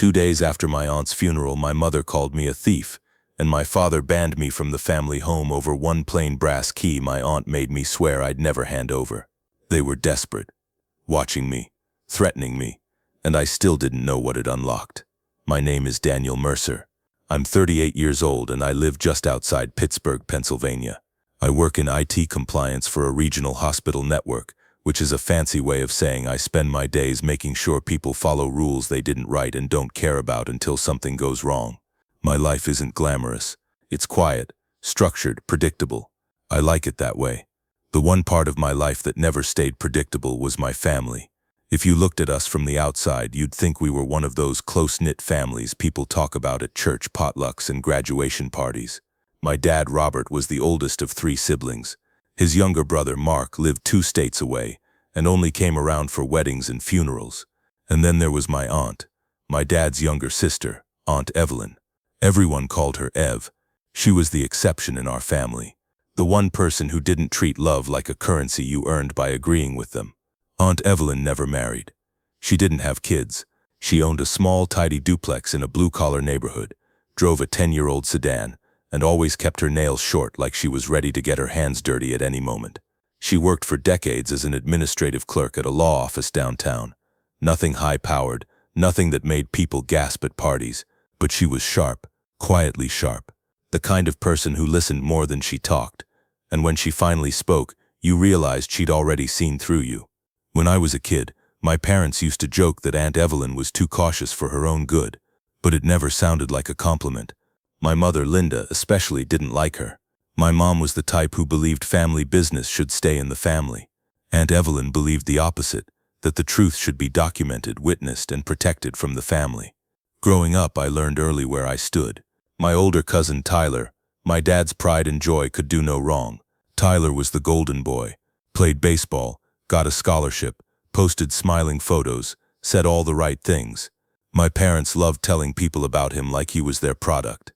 2 days after my aunt's funeral, my mother called me a thief, and my father banned me from the family home over one plain brass key my aunt made me swear I'd never hand over. They were desperate, watching me, threatening me, and I still didn't know what it unlocked. My name is Daniel Mercer. I'm 38 years old and I live just outside Pittsburgh, Pennsylvania. I work in IT compliance for a regional hospital network, which is a fancy way of saying I spend my days making sure people follow rules they didn't write and don't care about until something goes wrong. My life isn't glamorous. It's quiet, structured, predictable. I like it that way. The one part of my life that never stayed predictable was my family. If you looked at us from the outside, you'd think we were one of those close-knit families people talk about at church potlucks and graduation parties. My dad, Robert, was the oldest of 3 siblings. His younger brother, Mark, lived 2 states away and only came around for weddings and funerals. And then there was my aunt, my dad's younger sister, Aunt Evelyn. Everyone called her Ev. She was the exception in our family. The one person who didn't treat love like a currency you earned by agreeing with them. Aunt Evelyn never married. She didn't have kids. She owned a small, tidy duplex in a blue-collar neighborhood, drove a 10-year-old sedan, and always kept her nails short like she was ready to get her hands dirty at any moment. She worked for decades as an administrative clerk at a law office downtown. Nothing high-powered, nothing that made people gasp at parties, but she was sharp, quietly sharp. The kind of person who listened more than she talked, and when she finally spoke, you realized she'd already seen through you. When I was a kid, my parents used to joke that Aunt Evelyn was too cautious for her own good, but it never sounded like a compliment. My mother, Linda, especially didn't like her. My mom was the type who believed family business should stay in the family. Aunt Evelyn believed the opposite, that the truth should be documented, witnessed, and protected from the family. Growing up, I learned early where I stood. My older cousin, Tyler, my dad's pride and joy, could do no wrong. Tyler was the golden boy, played baseball, got a scholarship, posted smiling photos, said all the right things. My parents loved telling people about him like he was their product.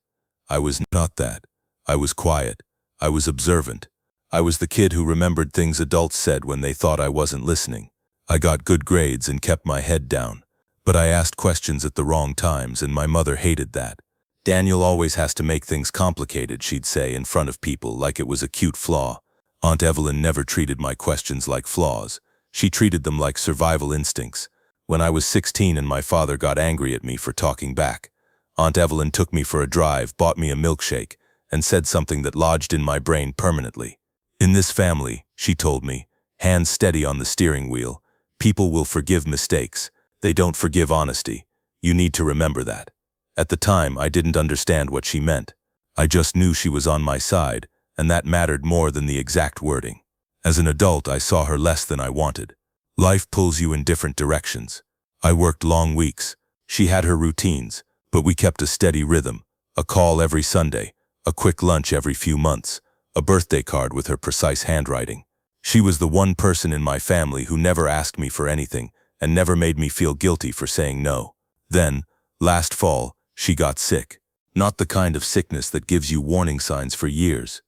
I was not that. I was quiet. I was observant. I was the kid who remembered things adults said when they thought I wasn't listening. I got good grades and kept my head down, but I asked questions at the wrong times, and my mother hated that. Daniel always has to make things complicated, she'd say in front of people, like it was a cute flaw. Aunt Evelyn never treated my questions like flaws. She treated them like survival instincts. When I was 16 and my father got angry at me for talking back, Aunt Evelyn took me for a drive, bought me a milkshake, and said something that lodged in my brain permanently. In this family, she told me, hands steady on the steering wheel, people will forgive mistakes. They don't forgive honesty. You need to remember that. At the time, I didn't understand what she meant. I just knew she was on my side, and that mattered more than the exact wording. As an adult, I saw her less than I wanted. Life pulls you in different directions. I worked long weeks. She had her routines, but we kept a steady rhythm. A call every Sunday, a quick lunch every few months, a birthday card with her precise handwriting. She was the one person in my family who never asked me for anything and never made me feel guilty for saying no. Then, last fall, she got sick. Not the kind of sickness that gives you warning signs for years.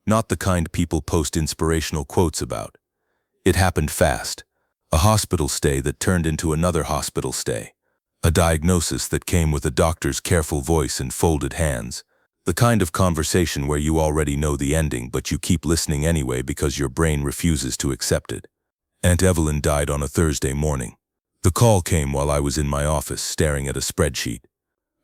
Not the kind people post inspirational quotes about. It happened fast. A hospital stay that turned into another hospital stay. A diagnosis that came with a doctor's careful voice and folded hands. The kind of conversation where you already know the ending, but you keep listening anyway because your brain refuses to accept it. Aunt Evelyn died on a Thursday morning. The call came while I was in my office staring at a spreadsheet.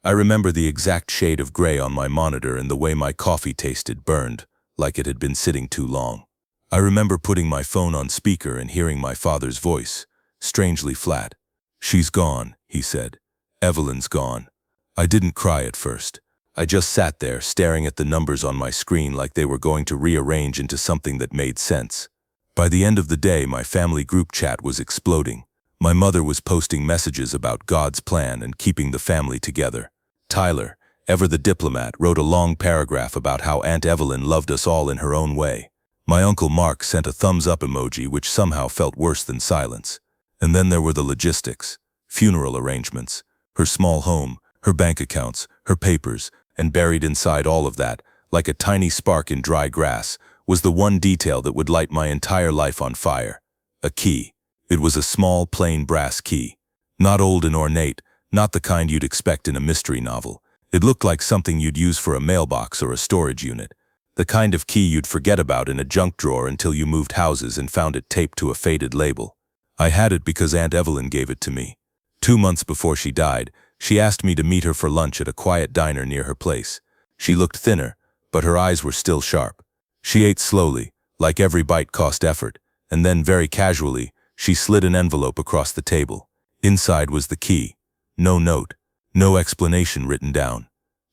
I remember the exact shade of gray on my monitor and the way my coffee tasted, burned, like it had been sitting too long. I remember putting my phone on speaker and hearing my father's voice, strangely flat. "She's gone," he said. "Evelyn's gone." I didn't cry at first. I just sat there staring at the numbers on my screen like they were going to rearrange into something that made sense. By the end of the day, my family group chat was exploding. My mother was posting messages about God's plan and keeping the family together. Tyler, ever the diplomat, wrote a long paragraph about how Aunt Evelyn loved us all in her own way. My Uncle Mark sent a thumbs-up emoji, which somehow felt worse than silence. And then there were the logistics, funeral arrangements, her small home, her bank accounts, her papers, and buried inside all of that, like a tiny spark in dry grass, was the one detail that would light my entire life on fire. A key. It was a small, plain brass key. Not old and ornate, Not the kind you'd expect in a mystery novel. It looked like something you'd use for a mailbox or a storage unit. The kind of key you'd forget about in a junk drawer until you moved houses and found it taped to a faded label. I had it because Aunt Evelyn gave it to me. 2 months before she died, she asked me to meet her for lunch at a quiet diner near her place. She looked thinner, but her eyes were still sharp. She ate slowly, like every bite cost effort, and then very casually, she slid an envelope across the table. Inside was the key. No note, no explanation written down.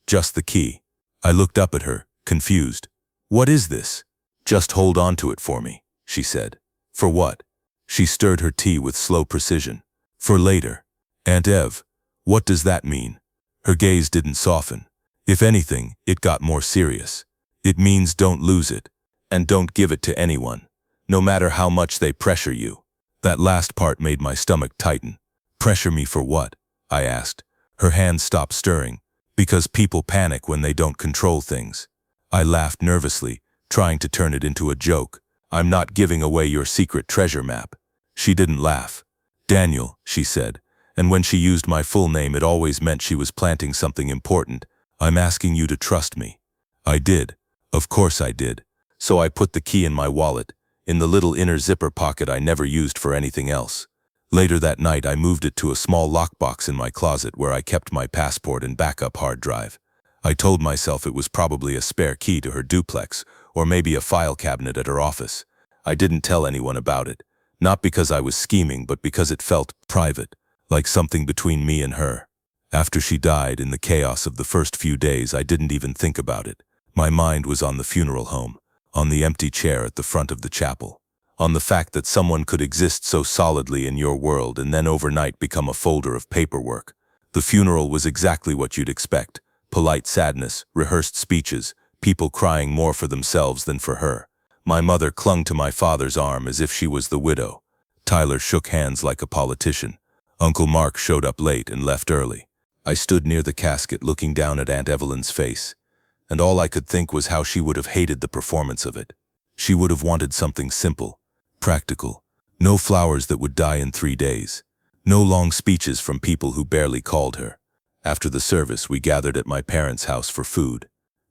Just the key. I looked up at her, confused. "What is this?" "Just hold on to it for me," she said. "For what?" She stirred her tea with slow precision. "For later." "Aunt Ev, what does that mean?" Her gaze didn't soften. If anything, it got more serious. "It means don't lose it. And don't give it to anyone, no matter how much they pressure you." That last part made my stomach tighten. "Pressure me for what?" I asked. Her hand stopped stirring. "Because people panic when they don't control things." I laughed nervously, trying to turn it into a joke. "I'm not giving away your secret treasure map." She didn't laugh. "Daniel," she said, and when she used my full name it always meant she was planting something important. "I'm asking you to trust me." I did. Of course I did. So I put the key in my wallet, in the little inner zipper pocket I never used for anything else. Later that night I moved it to a small lockbox in my closet where I kept my passport and backup hard drive. I told myself it was probably a spare key to her duplex, or maybe a file cabinet at her office. I didn't tell anyone about it, not because I was scheming, but because it felt private, like something between me and her. After she died, in the chaos of the first few days, I didn't even think about it. My mind was on the funeral home, on the empty chair at the front of the chapel, on the fact that someone could exist so solidly in your world and then overnight become a folder of paperwork. The funeral was exactly what you'd expect. Polite sadness, rehearsed speeches, people crying more for themselves than for her. My mother clung to my father's arm as if she was the widow. Tyler shook hands like a politician. Uncle Mark showed up late and left early. I stood near the casket looking down at Aunt Evelyn's face, and all I could think was how she would have hated the performance of it. She would have wanted something simple, practical. No flowers that would die in 3 days. No long speeches from people who barely called her. After the service, we gathered at my parents' house for food.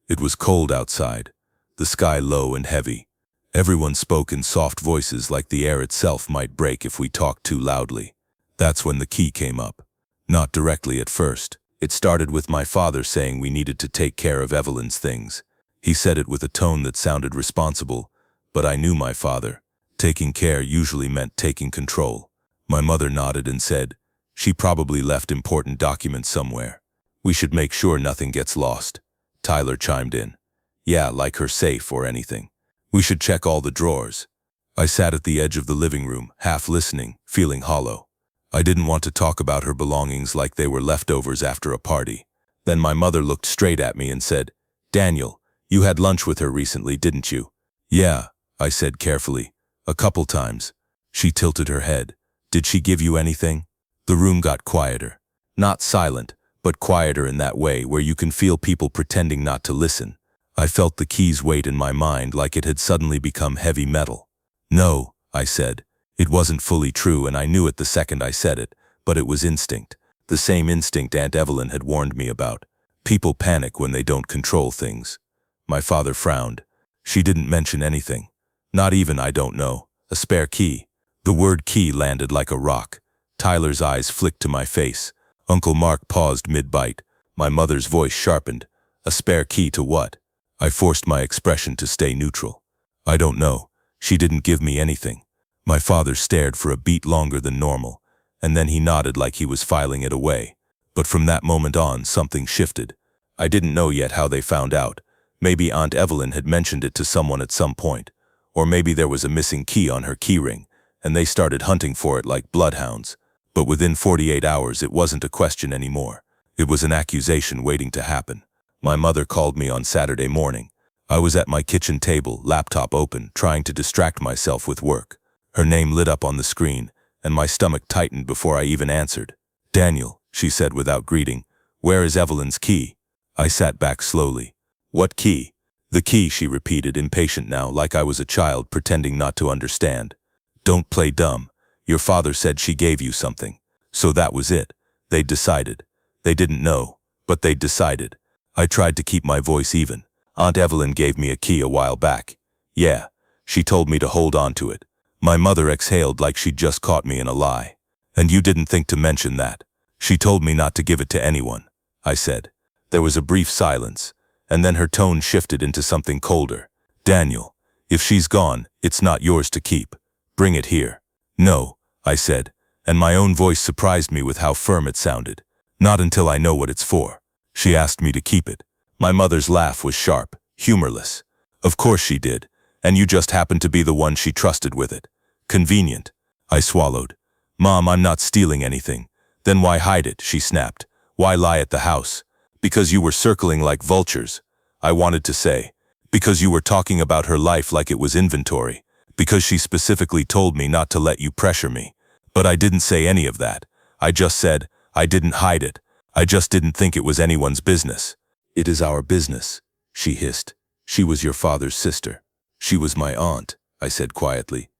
It was cold outside, the sky low and heavy. Everyone spoke in soft voices like the air itself might break if we talked too loudly. That's when the key came up. Not directly at first. It started with my father saying we needed to take care of Evelyn's things. He said it with a tone that sounded responsible, but I knew my father. Taking care usually meant taking control. My mother nodded and said, "She probably left important documents somewhere. We should make sure nothing gets lost." Tyler chimed in. "Yeah, like her safe or anything. We should check all the drawers." I sat at the edge of the living room, half listening, feeling hollow. I didn't want to talk about her belongings like they were leftovers after a party. Then my mother looked straight at me and said, "Daniel, you had lunch with her recently, didn't you?" "Yeah," I said carefully. "A couple times." She tilted her head. "Did she give you anything?" The room got quieter. Not silent, but quieter in that way where you can feel people pretending not to listen. I felt the key's weight in my mind like it had suddenly become heavy metal. "No," I said. It wasn't fully true, and I knew it the second I said it, but it was instinct. The same instinct Aunt Evelyn had warned me about. People panic when they don't control things. My father frowned. "She didn't mention anything. Not even, I don't know, a spare key." The word key landed like a rock. Tyler's eyes flicked to my face. Uncle Mark paused mid-bite. My mother's voice sharpened. "A spare key to what?" I forced my expression to stay neutral. "I don't know. She didn't give me anything." My father stared for a beat longer than normal, and then he nodded like he was filing it away. But from that moment on, something shifted. I didn't know yet how they found out. Maybe Aunt Evelyn had mentioned it to someone at some point, or maybe there was a missing key on her keyring, and they started hunting for it like bloodhounds. But within 48 hours, it wasn't a question anymore. It was an accusation waiting to happen. My mother called me on Saturday morning. I was at my kitchen table, laptop open, trying to distract myself with work. Her name lit up on the screen, and my stomach tightened before I even answered. "Daniel," she said without greeting, "where is Evelyn's key?" I sat back slowly. "What key?" "The key," she repeated, impatient now, like I was a child pretending not to understand. "Don't play dumb. Your father said she gave you something. So that was it. They decided. They didn't know, but they decided. I tried to keep my voice even. Aunt Evelyn gave me a key a while back. Yeah, she told me to hold on to it. My mother exhaled like she'd just caught me in a lie. And you didn't think to mention that. She told me not to give it to anyone, I said. There was a brief silence, and then her tone shifted into something colder. Daniel, if she's gone, it's not yours to keep. Bring it here. No, I said, and my own voice surprised me with how firm it sounded. Not until I know what it's for. She asked me to keep it. My mother's laugh was sharp, humorless. Of course she did, and you just happened to be the one she trusted with it. Convenient. I swallowed. Mom, I'm not stealing anything. Then why hide it, she snapped. Why lie at the house? Because you were circling like vultures. I wanted to say. Because you were talking about her life like it was inventory. Because she specifically told me not to let you pressure me. But I didn't say any of that. I just said, I didn't hide it. I just didn't think it was anyone's business. It is our business, she hissed. She was your father's sister. She was my aunt, I said quietly.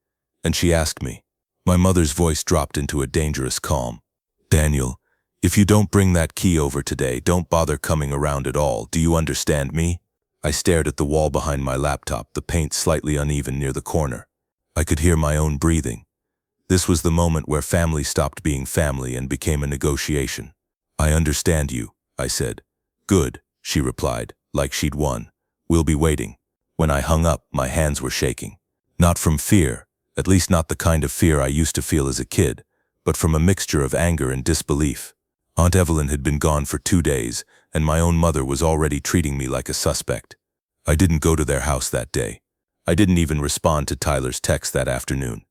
And she asked me. My mother's voice dropped into a dangerous calm. Daniel, if you don't bring that key over today, don't bother coming around at all. Do you understand me? I stared at the wall behind my laptop, the paint slightly uneven near the corner. I could hear my own breathing. This was the moment where family stopped being family and became a negotiation. I understand you, I said. Good, she replied, like she'd won. We'll be waiting. When I hung up, my hands were shaking. Not from fear, at least not the kind of fear I used to feel as a kid, but from a mixture of anger and disbelief. Aunt Evelyn had been gone for 2 days, and my own mother was already treating me like a suspect. I didn't go to their house that day. I didn't even respond to Tyler's text that afternoon.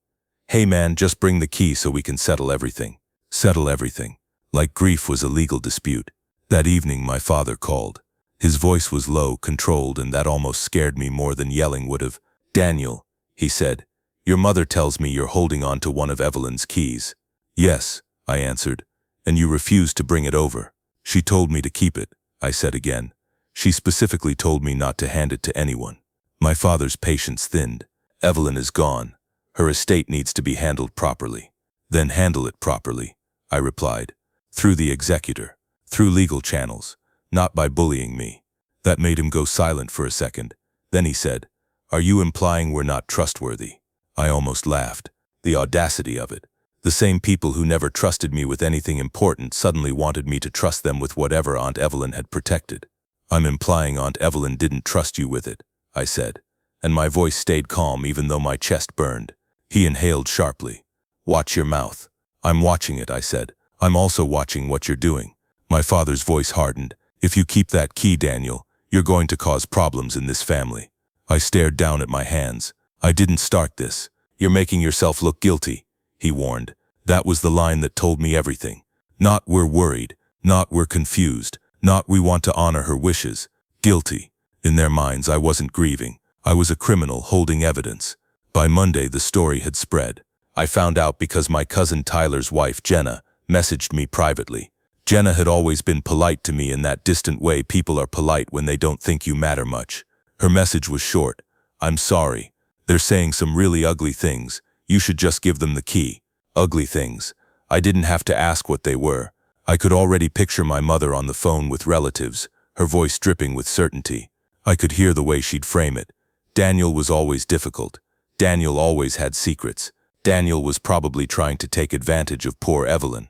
Hey man, just bring the key so we can settle everything. Settle everything. Like grief was a legal dispute. That evening my father called. His voice was low, controlled, and that almost scared me more than yelling would have. Daniel, he said, your mother tells me you're holding on to one of Evelyn's keys. Yes, I answered, and you refused to bring it over. She told me to keep it, I said again. She specifically told me not to hand it to anyone. My father's patience thinned. Evelyn is gone. Her estate needs to be handled properly. Then handle it properly, I replied. Through the executor. Through legal channels. Not by bullying me. That made him go silent for a second. Then he said, are you implying we're not trustworthy? I almost laughed. The audacity of it. The same people who never trusted me with anything important suddenly wanted me to trust them with whatever Aunt Evelyn had protected. I'm implying Aunt Evelyn didn't trust you with it, I said. And my voice stayed calm even though my chest burned. He inhaled sharply. Watch your mouth. I'm watching it, I said. I'm also watching what you're doing. My father's voice hardened. If you keep that key, Daniel, you're going to cause problems in this family. I stared down at my hands. I didn't start this. You're making yourself look guilty, he warned. That was the line that told me everything. Not we're worried, not we're confused, not we want to honor her wishes. Guilty. In their minds, I wasn't grieving. I was a criminal holding evidence. By Monday, the story had spread. I found out because my cousin Tyler's wife, Jenna, messaged me privately. Jenna had always been polite to me in that distant way people are polite when they don't think you matter much. Her message was short. I'm sorry. They're saying some really ugly things. You should just give them the key. Ugly things. I didn't have to ask what they were. I could already picture my mother on the phone with relatives, her voice dripping with certainty. I could hear the way she'd frame it. Daniel was always difficult. Daniel always had secrets. Daniel was probably trying to take advantage of poor Evelyn.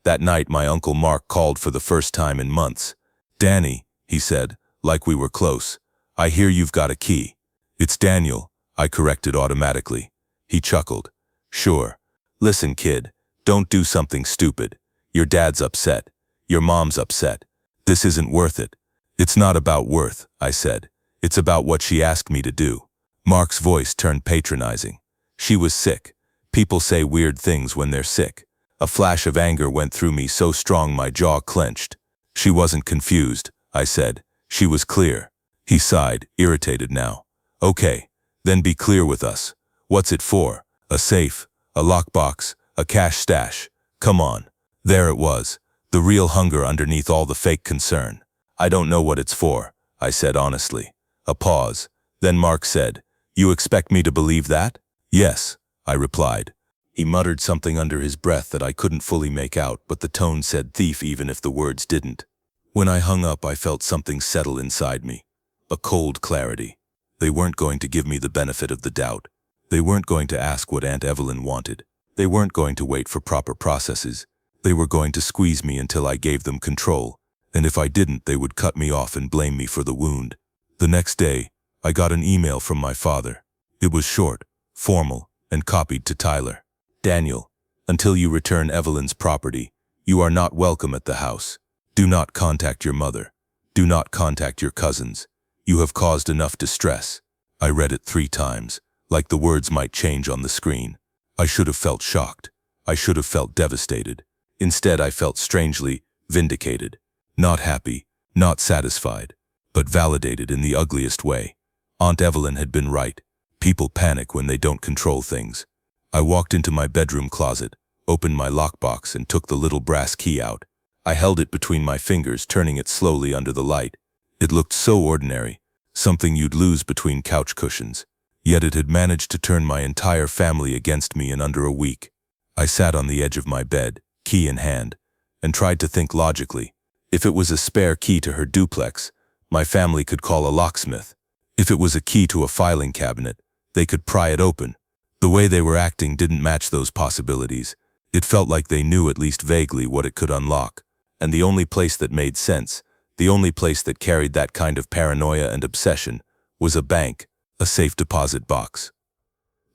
That night my Uncle Mark called for the first time in months. Danny, he said, like we were close. I hear you've got a key. It's Daniel, I corrected automatically. He chuckled. Sure. Listen, kid, don't do something stupid. Your dad's upset. Your mom's upset. This isn't worth it. It's not about worth, I said. It's about what she asked me to do. Mark's voice turned patronizing. She was sick. People say weird things when they're sick. A flash of anger went through me so strong my jaw clenched. She wasn't confused, I said. She was clear. He sighed, irritated now. Okay, then be clear with us. What's it for? A safe? A lockbox? A cash stash? Come on. There it was. The real hunger underneath all the fake concern. I don't know what it's for, I said honestly. A pause. Then Mark said, you expect me to believe that? Yes, I replied. He muttered something under his breath that I couldn't fully make out, but the tone said thief even if the words didn't. When I hung up, I felt something settle inside me. A cold clarity. They weren't going to give me the benefit of the doubt. They weren't going to ask what Aunt Evelyn wanted. They weren't going to wait for proper processes. They were going to squeeze me until I gave them control, and if I didn't, they would cut me off and blame me for the wound. The next day, I got an email from my father. It was short, formal, and copied to Tyler. Daniel, until you return Evelyn's property, you are not welcome at the house. Do not contact your mother. Do not contact your cousins. You have caused enough distress. I read it 3 times, like the words might change on the screen. I should have felt shocked. I should have felt devastated. Instead, I felt strangely vindicated. Not happy, not satisfied, but validated in the ugliest way. Aunt Evelyn had been right. People panic when they don't control things. I walked into my bedroom closet, opened my lockbox, and took the little brass key out. I held it between my fingers, turning it slowly under the light. It looked so ordinary, something you'd lose between couch cushions. Yet it had managed to turn my entire family against me in under a week. I sat on the edge of my bed, key in hand, and tried to think logically. If it was a spare key to her duplex, my family could call a locksmith. If it was a key to a filing cabinet, they could pry it open. The way they were acting didn't match those possibilities. It felt like they knew at least vaguely what it could unlock. And the only place that made sense, the only place that carried that kind of paranoia and obsession, was a bank, a safe deposit box.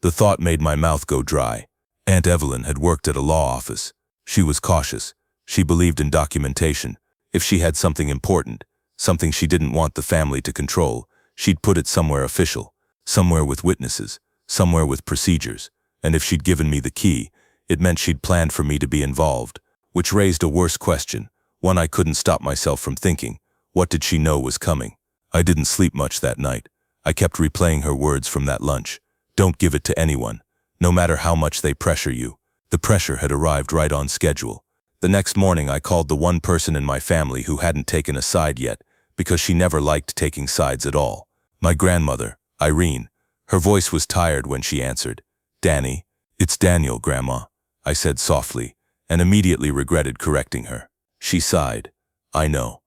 The thought made my mouth go dry. Aunt Evelyn had worked at a law office. She was cautious. She believed in documentation. If she had something important, something she didn't want the family to control, she'd put it somewhere official, somewhere with witnesses, somewhere with procedures. And if she'd given me the key, it meant she'd planned for me to be involved, which raised a worse question, one I couldn't stop myself from thinking. What did she know was coming? I didn't sleep much that night. I kept replaying her words from that lunch. Don't give it to anyone, no matter how much they pressure you. The pressure had arrived right on schedule. The next morning, I called the one person in my family who hadn't taken a side yet, because she never liked taking sides at all. My grandmother, Irene. Her voice was tired when she answered. "Danny, it's Daniel, Grandma," I said softly, and immediately regretted correcting her. She sighed. I know.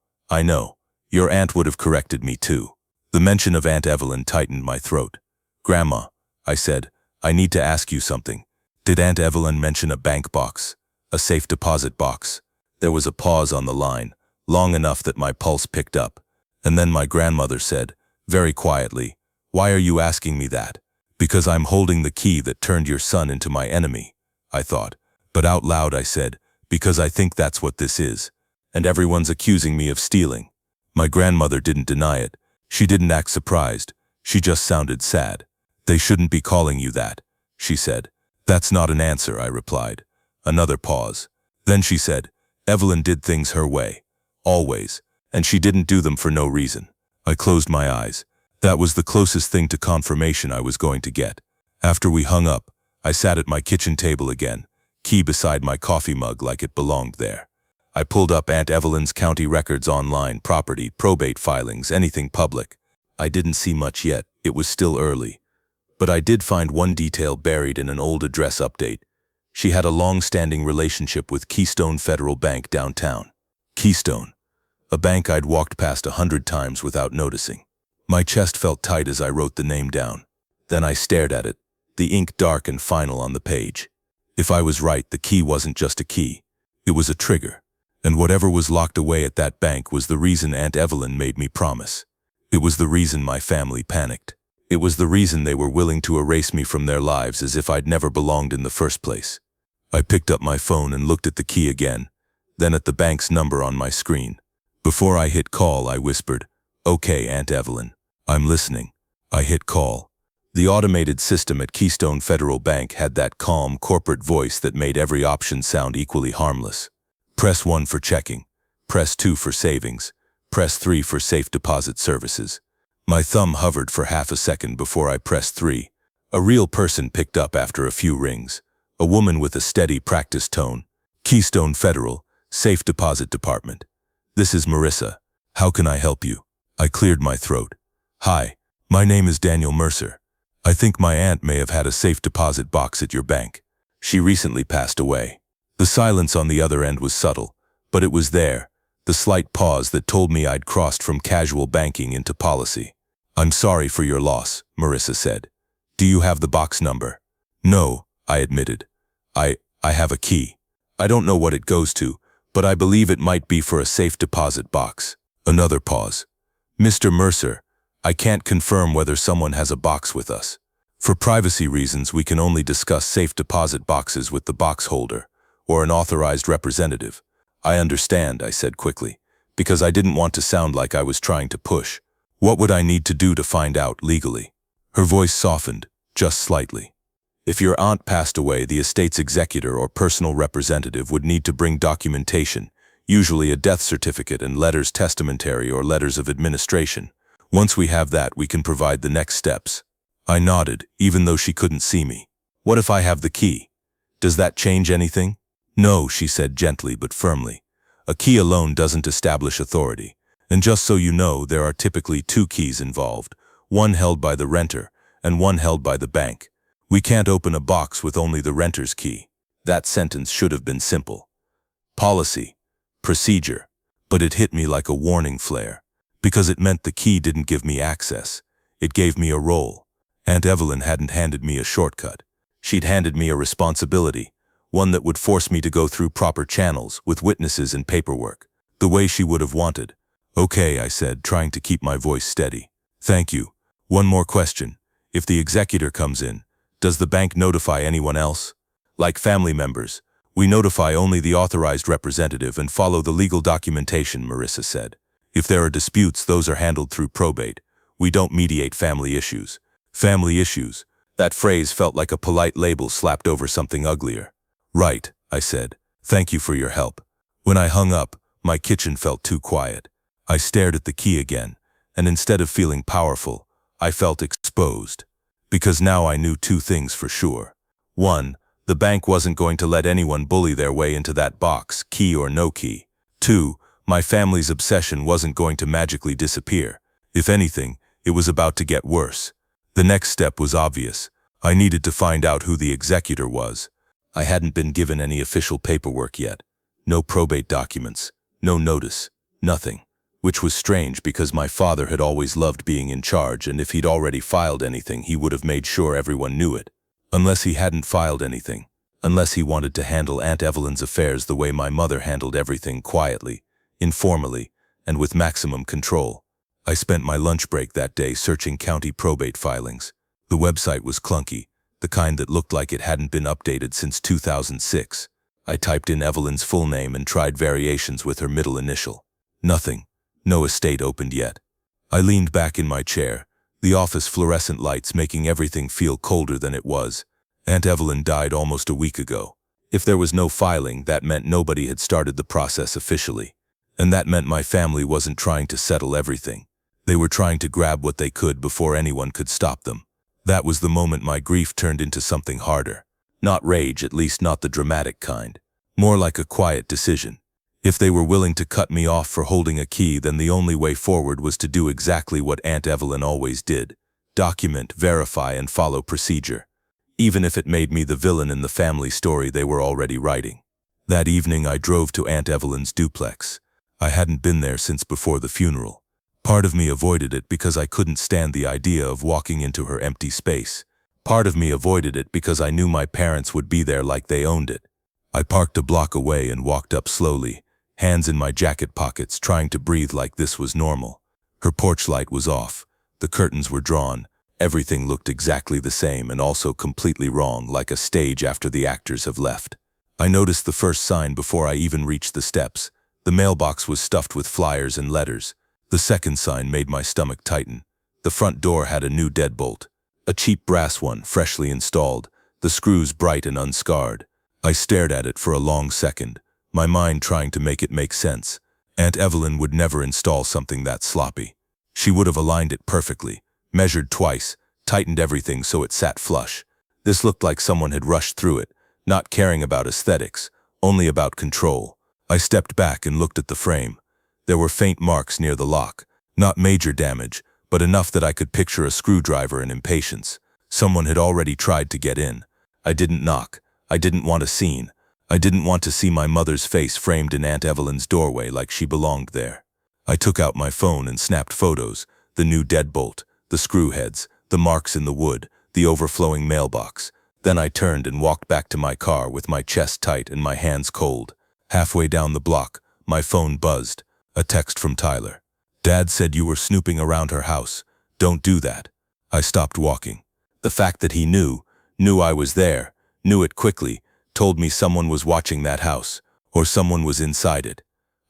Your aunt would have corrected me too." The mention of Aunt Evelyn tightened my throat. "Grandma," I said, "I need to ask you something. Did Aunt Evelyn mention a bank box? A safe deposit box?" There was a pause on the line, long enough that my pulse picked up. And then my grandmother said, very quietly, "Why are you asking me that?" "Because I'm holding the key that turned your son into my enemy," I thought. But out loud I said, "Because I think that's what this is. And everyone's accusing me of stealing." My grandmother didn't deny it. She didn't act surprised. She just sounded sad. "They shouldn't be calling you that," she said. "That's not an answer," I replied. Another pause. Then she said, "Evelyn did things her way. Always. And she didn't do them for no reason." I closed my eyes. That was the closest thing to confirmation I was going to get. After we hung up, I sat at my kitchen table again, key beside my coffee mug like it belonged there. I pulled up Aunt Evelyn's county records online, property, probate filings, anything public. I didn't see much yet. It was still early. But I did find one detail buried in an old address update. She had a long-standing relationship with Keystone Federal Bank downtown. Keystone. A bank I'd walked past 100 times without noticing. My chest felt tight as I wrote the name down. Then I stared at it, the ink dark and final on the page. If I was right, the key wasn't just a key. It was a trigger. And whatever was locked away at that bank was the reason Aunt Evelyn made me promise. It was the reason my family panicked. It was the reason they were willing to erase me from their lives as if I'd never belonged in the first place. I picked up my phone and looked at the key again, then at the bank's number on my screen. Before I hit call, I whispered, "Okay, Aunt Evelyn, I'm listening." I hit call. The automated system at Keystone Federal Bank had that calm corporate voice that made every option sound equally harmless. "Press 1 for checking. Press 2 for savings. Press 3 for safe deposit services." My thumb hovered for half a second before I pressed 3. A real person picked up after a few rings. A woman with a steady, practiced tone. "Keystone Federal, Safe Deposit Department. This is Marissa. How can I help you?" I cleared my throat. "Hi, my name is Daniel Mercer. I think my aunt may have had a safe deposit box at your bank. She recently passed away. The silence on the other end was subtle, but it was there, the slight pause that told me I'd crossed from casual banking into policy. I'm sorry for your loss, Marissa said. Do you have the box number? No, I admitted. I have a key. I don't know what it goes to, but I believe it might be for a safe deposit box. Another pause. Mr. Mercer, I can't confirm whether someone has a box with us. For privacy reasons, we can only discuss safe deposit boxes with the box holder or an authorized representative. I understand, I said quickly, because I didn't want to sound like I was trying to push. What would I need to do to find out legally? Her voice softened, just slightly. If your aunt passed away, the estate's executor or personal representative would need to bring documentation, usually a death certificate and letters testamentary or letters of administration. Once we have that, we can provide the next steps. I nodded, even though she couldn't see me. What if I have the key? Does that change anything? No, she said gently but firmly. A key alone doesn't establish authority. And just so you know, there are typically two keys involved, one held by the renter and one held by the bank. We can't open a box with only the renter's key. That sentence should have been simple. Policy, procedure, but it hit me like a warning flare, because it meant the key didn't give me access. It gave me a role. Aunt Evelyn hadn't handed me a shortcut. She'd handed me a responsibility, one that would force me to go through proper channels with witnesses and paperwork, the way she would have wanted. Okay, I said, trying to keep my voice steady. Thank you. One more question. If the executor comes in, does the bank notify anyone else? Like family members, we notify only the authorized representative and follow the legal documentation, Marissa said. If there are disputes, those are handled through probate. We don't mediate family issues. Family issues. That phrase felt like a polite label slapped over something uglier. Right, I said. Thank you for your help. When I hung up, my kitchen felt too quiet. I stared at the key again, and instead of feeling powerful, I felt exposed. Because now I knew two things for sure. One, the bank wasn't going to let anyone bully their way into that box, key or no key. Two, my family's obsession wasn't going to magically disappear. If anything, it was about to get worse. The next step was obvious. I needed to find out who the executor was. I hadn't been given any official paperwork yet. No probate documents, no notice, nothing. Which was strange because my father had always loved being in charge, and if he'd already filed anything, he would have made sure everyone knew it. Unless he hadn't filed anything. Unless he wanted to handle Aunt Evelyn's affairs the way my mother handled everything, quietly, informally, and with maximum control. I spent my lunch break that day searching county probate filings. The website was clunky, the kind that looked like it hadn't been updated since 2006. I typed in Evelyn's full name and tried variations with her middle initial. Nothing. No estate opened yet. I leaned back in my chair, the office fluorescent lights making everything feel colder than it was. Aunt Evelyn died almost a week ago. If there was no filing, that meant nobody had started the process officially. And that meant my family wasn't trying to settle everything. They were trying to grab what they could before anyone could stop them. That was the moment my grief turned into something harder. Not rage, at least not the dramatic kind. More like a quiet decision. If they were willing to cut me off for holding a key, then the only way forward was to do exactly what Aunt Evelyn always did. Document, verify, and follow procedure. Even if it made me the villain in the family story they were already writing. That evening I drove to Aunt Evelyn's duplex. I hadn't been there since before the funeral. Part of me avoided it because I couldn't stand the idea of walking into her empty space. Part of me avoided it because I knew my parents would be there like they owned it. I parked a block away and walked up slowly, hands in my jacket pockets, trying to breathe like this was normal. Her porch light was off. The curtains were drawn. Everything looked exactly the same and also completely wrong, like a stage after the actors have left. I noticed the first sign before I even reached the steps. The mailbox was stuffed with flyers and letters. The second sign made my stomach tighten. The front door had a new deadbolt. A cheap brass one, freshly installed, the screws bright and unscarred. I stared at it for a long second, my mind trying to make it make sense. Aunt Evelyn would never install something that sloppy. She would have aligned it perfectly, measured twice, tightened everything so it sat flush. This looked like someone had rushed through it, not caring about aesthetics, only about control. I stepped back and looked at the frame. There were faint marks near the lock, not major damage, but enough that I could picture a screwdriver and impatience. Someone had already tried to get in. I didn't knock. I didn't want a scene. I didn't want to see my mother's face framed in Aunt Evelyn's doorway like she belonged there. I took out my phone and snapped photos, the new deadbolt, the screw heads, the marks in the wood, the overflowing mailbox. Then I turned and walked back to my car with my chest tight and my hands cold. Halfway down the block, my phone buzzed. A text from Tyler. Dad said you were snooping around her house. Don't do that. I stopped walking. The fact that he knew I was there, knew it quickly, told me someone was watching that house, or someone was inside it.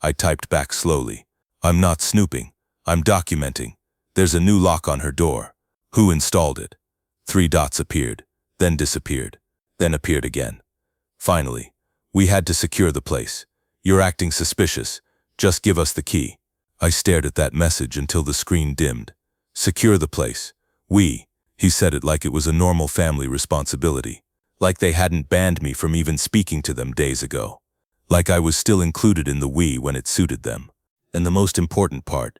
I typed back slowly. I'm not snooping. I'm documenting. There's a new lock on her door. Who installed it? 3 dots appeared, then disappeared, then appeared again. Finally, we had to secure the place. You're acting suspicious. Just give us the key. I stared at that message until the screen dimmed. Secure the place. He said it like it was a normal family responsibility. Like they hadn't banned me from even speaking to them days ago. Like I was still included in the we when it suited them. And the most important part,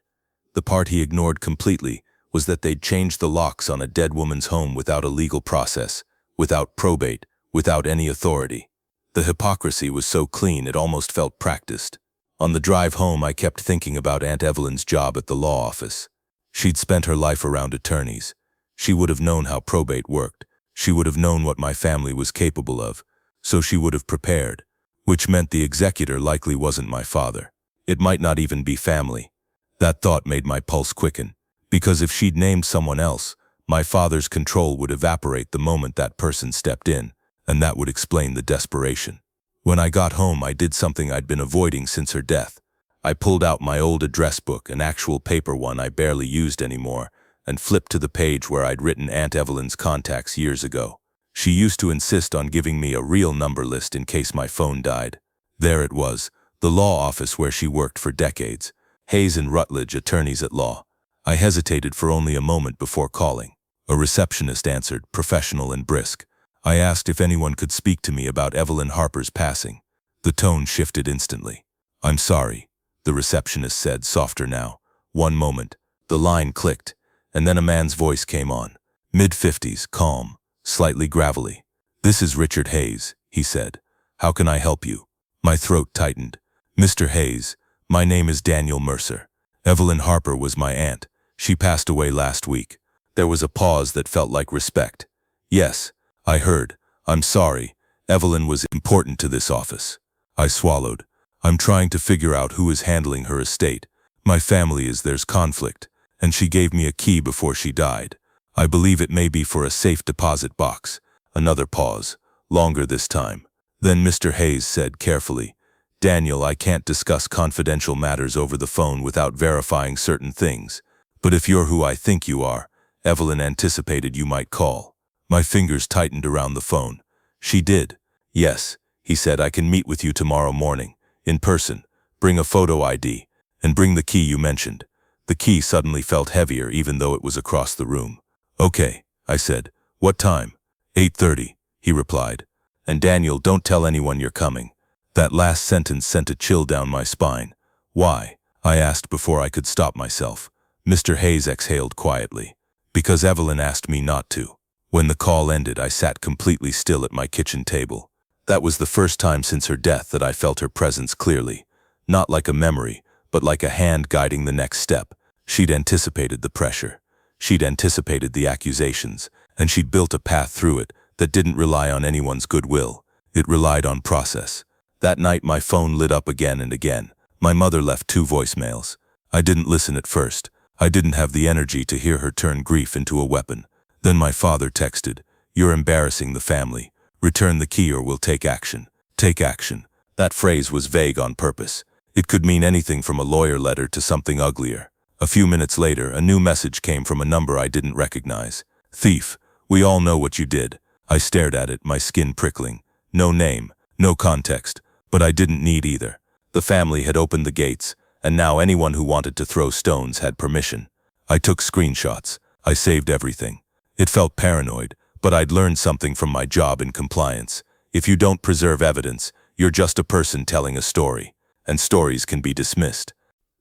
the part he ignored completely, was that they'd changed the locks on a dead woman's home without a legal process, without probate, without any authority. The hypocrisy was so clean it almost felt practiced. On the drive home, I kept thinking about Aunt Evelyn's job at the law office. She'd spent her life around attorneys. She would have known how probate worked. She would have known what my family was capable of. So she would have prepared, which meant the executor likely wasn't my father. It might not even be family. That thought made my pulse quicken, because if she'd named someone else, my father's control would evaporate the moment that person stepped in, and that would explain the desperation. When I got home, I did something I'd been avoiding since her death. I pulled out my old address book, an actual paper one I barely used anymore, and flipped to the page where I'd written Aunt Evelyn's contacts years ago. She used to insist on giving me a real number list in case my phone died. There it was, the law office where she worked for decades. Hayes and Rutledge, attorneys at law. I hesitated for only a moment before calling. A receptionist answered, professional and brisk. I asked if anyone could speak to me about Evelyn Harper's passing. The tone shifted instantly. I'm sorry, the receptionist said, softer now. One moment. The line clicked, and then a man's voice came on. Mid-50s, calm, slightly gravelly. This is Richard Hayes, he said. How can I help you? My throat tightened. Mr. Hayes, my name is Daniel Mercer. Evelyn Harper was my aunt. She passed away last week. There was a pause that felt like respect. Yes, I heard. I'm sorry. Evelyn was important to this office. I swallowed. I'm trying to figure out who is handling her estate. My family is there's conflict, and she gave me a key before she died. I believe it may be for a safe deposit box. Another pause, longer this time. Then Mr. Hayes said carefully, Daniel, I can't discuss confidential matters over the phone without verifying certain things. But if you're who I think you are, Evelyn anticipated you might call. My fingers tightened around the phone. She did. Yes, he said, I can meet with you tomorrow morning, in person. Bring a photo ID, and bring the key you mentioned. The key suddenly felt heavier even though it was across the room. Okay, I said. What time? 8:30, he replied. And Daniel, don't tell anyone you're coming. That last sentence sent a chill down my spine. Why? I asked before I could stop myself. Mr. Hayes exhaled quietly. Because Evelyn asked me not to. When the call ended, I sat completely still at my kitchen table. That was the first time since her death that I felt her presence clearly. Not like a memory, but like a hand guiding the next step. She'd anticipated the pressure. She'd anticipated the accusations, and she'd built a path through it that didn't rely on anyone's goodwill. It relied on process. That night my phone lit up again and again. My mother left 2 voicemails. I didn't listen at first. I didn't have the energy to hear her turn grief into a weapon. Then my father texted, You're embarrassing the family. Return the key or we'll take action. Take action. That phrase was vague on purpose. It could mean anything from a lawyer letter to something uglier. A few minutes later, a new message came from a number I didn't recognize. Thief, we all know what you did. I stared at it, my skin prickling. No name, no context, but I didn't need either. The family had opened the gates, and now anyone who wanted to throw stones had permission. I took screenshots. I saved everything. It felt paranoid, but I'd learned something from my job in compliance. If you don't preserve evidence, you're just a person telling a story, and stories can be dismissed.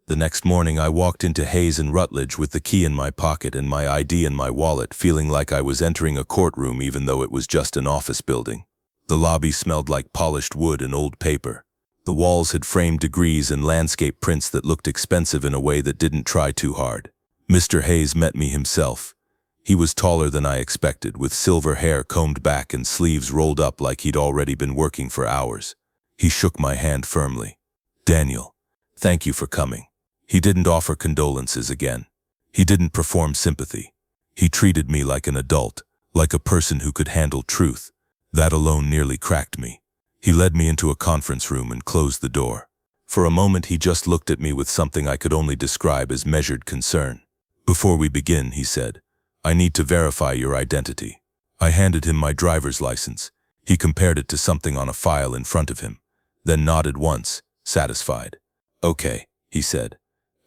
The next morning I walked into Hayes and Rutledge with the key in my pocket and my ID in my wallet, feeling like I was entering a courtroom even though it was just an office building. The lobby smelled like polished wood and old paper. The walls had framed degrees and landscape prints that looked expensive in a way that didn't try too hard. Mr. Hayes met me himself. He was taller than I expected, with silver hair combed back and sleeves rolled up like he'd already been working for hours. He shook my hand firmly. "Daniel, thank you for coming." He didn't offer condolences again. He didn't perform sympathy. He treated me like an adult, like a person who could handle truth. That alone nearly cracked me. He led me into a conference room and closed the door. For a moment he just looked at me with something I could only describe as measured concern. "Before we begin," he said, "I need to verify your identity." I handed him my driver's license. He compared it to something on a file in front of him, then nodded once, satisfied. "Okay," he said.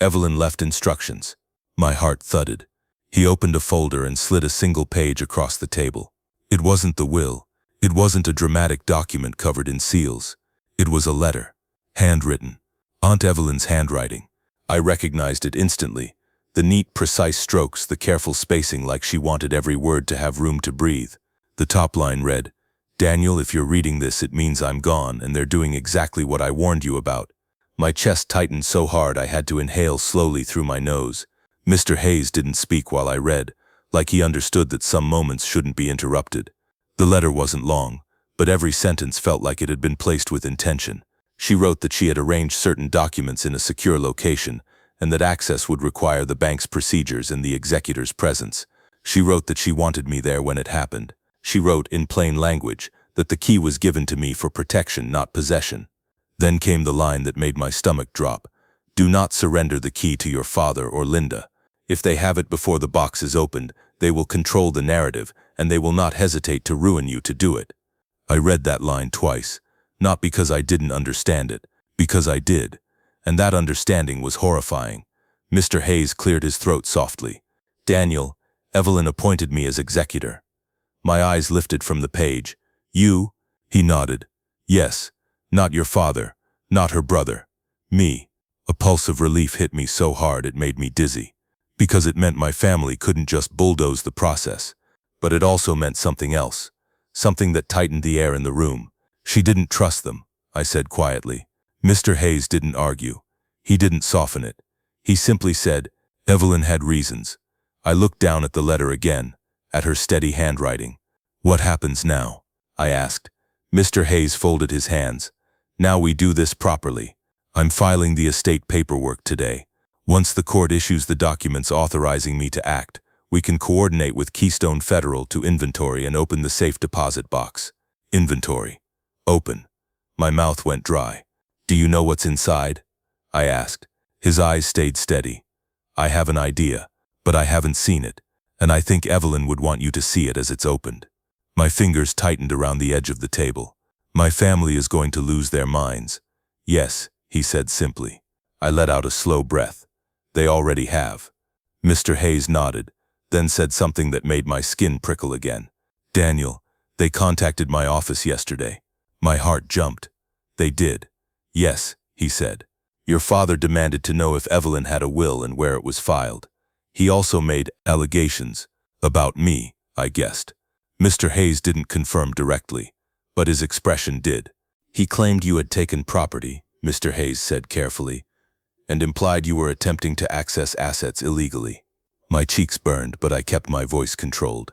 "Evelyn left instructions." My heart thudded. He opened a folder and slid a single page across the table. It wasn't the will. It wasn't a dramatic document covered in seals. It was a letter, handwritten. Aunt Evelyn's handwriting. I recognized it instantly. The neat, precise strokes, the careful spacing, like she wanted every word to have room to breathe. The top line read, "Daniel, if you're reading this, it means I'm gone, and they're doing exactly what I warned you about." My chest tightened so hard I had to inhale slowly through my nose. Mr. Hayes didn't speak while I read, like he understood that some moments shouldn't be interrupted. The letter wasn't long, but every sentence felt like it had been placed with intention. She wrote that she had arranged certain documents in a secure location, and that access would require the bank's procedures and the executor's presence. She wrote that she wanted me there when it happened. She wrote, in plain language, that the key was given to me for protection, not possession. Then came the line that made my stomach drop. "Do not surrender the key to your father or Linda. If they have it before the box is opened, they will control the narrative, and they will not hesitate to ruin you to do it." I read that line twice, not because I didn't understand it, because I did, and that understanding was horrifying. Mr. Hayes cleared his throat softly. "Daniel, Evelyn appointed me as executor." My eyes lifted from the page. "You?" He nodded. "Yes, not your father, not her brother. Me." A pulse of relief hit me so hard it made me dizzy, because it meant my family couldn't just bulldoze the process. But it also meant something else, something that tightened the air in the room. "She didn't trust them," I said quietly. Mr. Hayes didn't argue. He didn't soften it. He simply said, "Evelyn had reasons." I looked down at the letter again, at her steady handwriting. "What happens now?" I asked. Mr. Hayes folded his hands. "Now we do this properly. I'm filing the estate paperwork today. Once the court issues the documents authorizing me to act, we can coordinate with Keystone Federal to inventory and open the safe deposit box." Inventory. Open. My mouth went dry. "Do you know what's inside?" I asked. His eyes stayed steady. "I have an idea, but I haven't seen it, and I think Evelyn would want you to see it as it's opened." My fingers tightened around the edge of the table. "My family is going to lose their minds." "Yes," he said simply. I let out a slow breath. "They already have." Mr. Hayes nodded, then said something that made my skin prickle again. "Daniel, they contacted my office yesterday." My heart jumped. "They did?" "Yes," he said. "Your father demanded to know if Evelyn had a will and where it was filed. He also made allegations about me," I guessed. Mr. Hayes didn't confirm directly, but his expression did. "He claimed you had taken property," Mr. Hayes said carefully, "and implied you were attempting to access assets illegally." My cheeks burned, but I kept my voice controlled.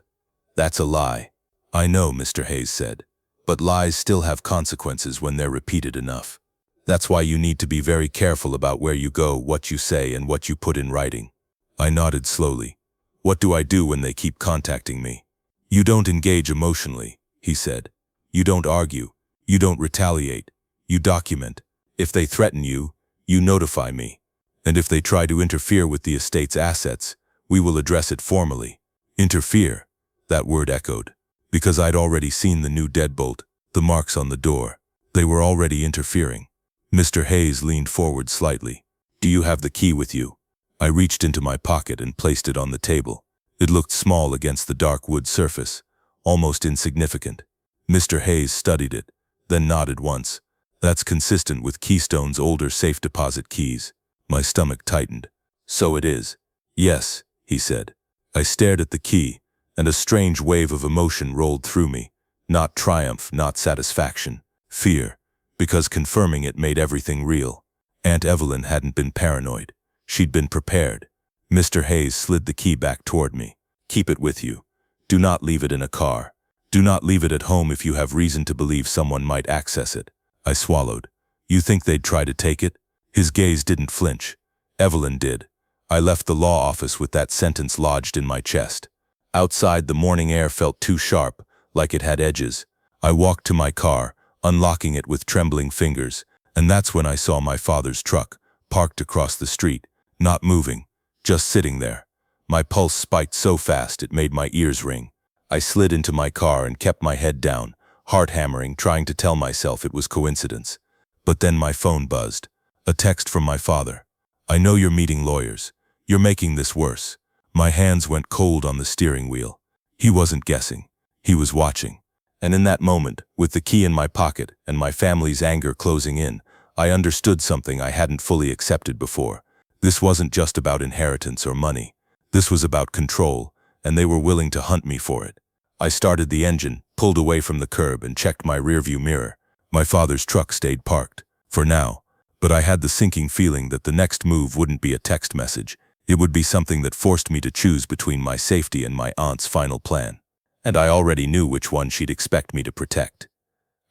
"That's a lie." "I know," Mr. Hayes said, "but lies still have consequences when they're repeated enough. That's why you need to be very careful about where you go, what you say, and what you put in writing." I nodded slowly. "What do I do when they keep contacting me?" "You don't engage emotionally," he said. "You don't argue. You don't retaliate. You document. If they threaten you, you notify me. And if they try to interfere with the estate's assets, we will address it formally." Interfere, that word echoed, because I'd already seen the new deadbolt, the marks on the door. They were already interfering. Mr. Hayes leaned forward slightly. "Do you have the key with you?" I reached into my pocket and placed it on the table. It looked small against the dark wood surface, almost insignificant. Mr. Hayes studied it, then nodded once. "That's consistent with Keystone's older safe deposit keys." My stomach tightened. "So it is." "Yes," he said. I stared at the key, and a strange wave of emotion rolled through me. Not triumph, not satisfaction. Fear. Because confirming it made everything real. Aunt Evelyn hadn't been paranoid. She'd been prepared. Mr. Hayes slid the key back toward me. Keep it with you. Do not leave it in a car. Do not leave it at home if you have reason to believe someone might access it. I swallowed. You think they'd try to take it? His gaze didn't flinch. Evelyn did. I left the law office with that sentence lodged in my chest. Outside, the morning air felt too sharp, like it had edges. I walked to my car, unlocking it with trembling fingers, and that's when I saw my father's truck, parked across the street, not moving, just sitting there. My pulse spiked so fast it made my ears ring. I slid into my car and kept my head down, heart hammering, trying to tell myself it was coincidence. But then my phone buzzed. A text from my father. I know you're meeting lawyers. You're making this worse. My hands went cold on the steering wheel. He wasn't guessing. He was watching. And in that moment, with the key in my pocket and my family's anger closing in, I understood something I hadn't fully accepted before. This wasn't just about inheritance or money. This was about control, and they were willing to hunt me for it. I started the engine, pulled away from the curb, and checked my rearview mirror. My father's truck stayed parked, for now, but I had the sinking feeling that the next move wouldn't be a text message. It would be something that forced me to choose between my safety and my aunt's final plan. And I already knew which one she'd expect me to protect.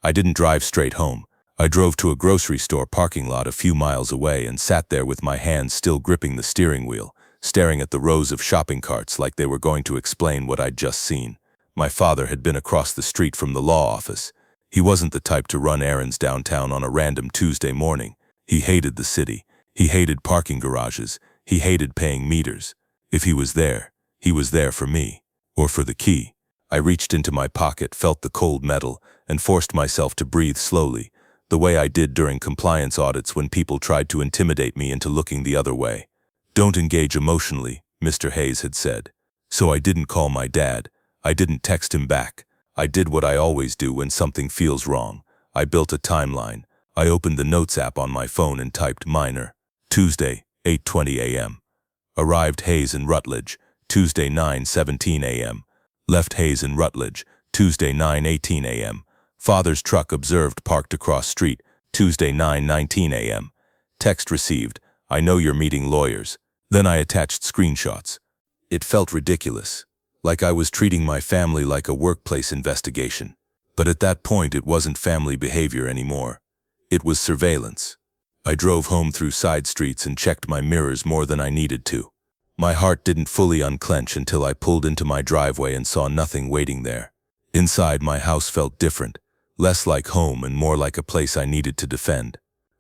I didn't drive straight home. I drove to a grocery store parking lot a few miles away and sat there with my hands still gripping the steering wheel, staring at the rows of shopping carts like they were going to explain what I'd just seen. My father had been across the street from the law office. He wasn't the type to run errands downtown on a random Tuesday morning. He hated the city. He hated parking garages. He hated paying meters. If he was there for me, or for the key. I reached into my pocket, felt the cold metal, and forced myself to breathe slowly, the way I did during compliance audits when people tried to intimidate me into looking the other way. Don't engage emotionally, Mr. Hayes had said. So I didn't call my dad. I didn't text him back. I did what I always do when something feels wrong. I built a timeline. I opened the Notes app on my phone and typed minor. Tuesday, 8:20 a.m. Arrived Hayes in Rutledge, Tuesday 9:17 a.m. Left Hayes in Rutledge, Tuesday 9:18 a.m. Father's truck observed parked across street, Tuesday 9:19 a.m. Text received, I know you're meeting lawyers. Then I attached screenshots. It felt ridiculous, like I was treating my family like a workplace investigation. But at that point it wasn't family behavior anymore. It was surveillance. I drove home through side streets and checked my mirrors more than I needed to. My heart didn't fully unclench until I pulled into my driveway and saw nothing waiting there. Inside, my house felt different, less like home and more like a place I needed to defend.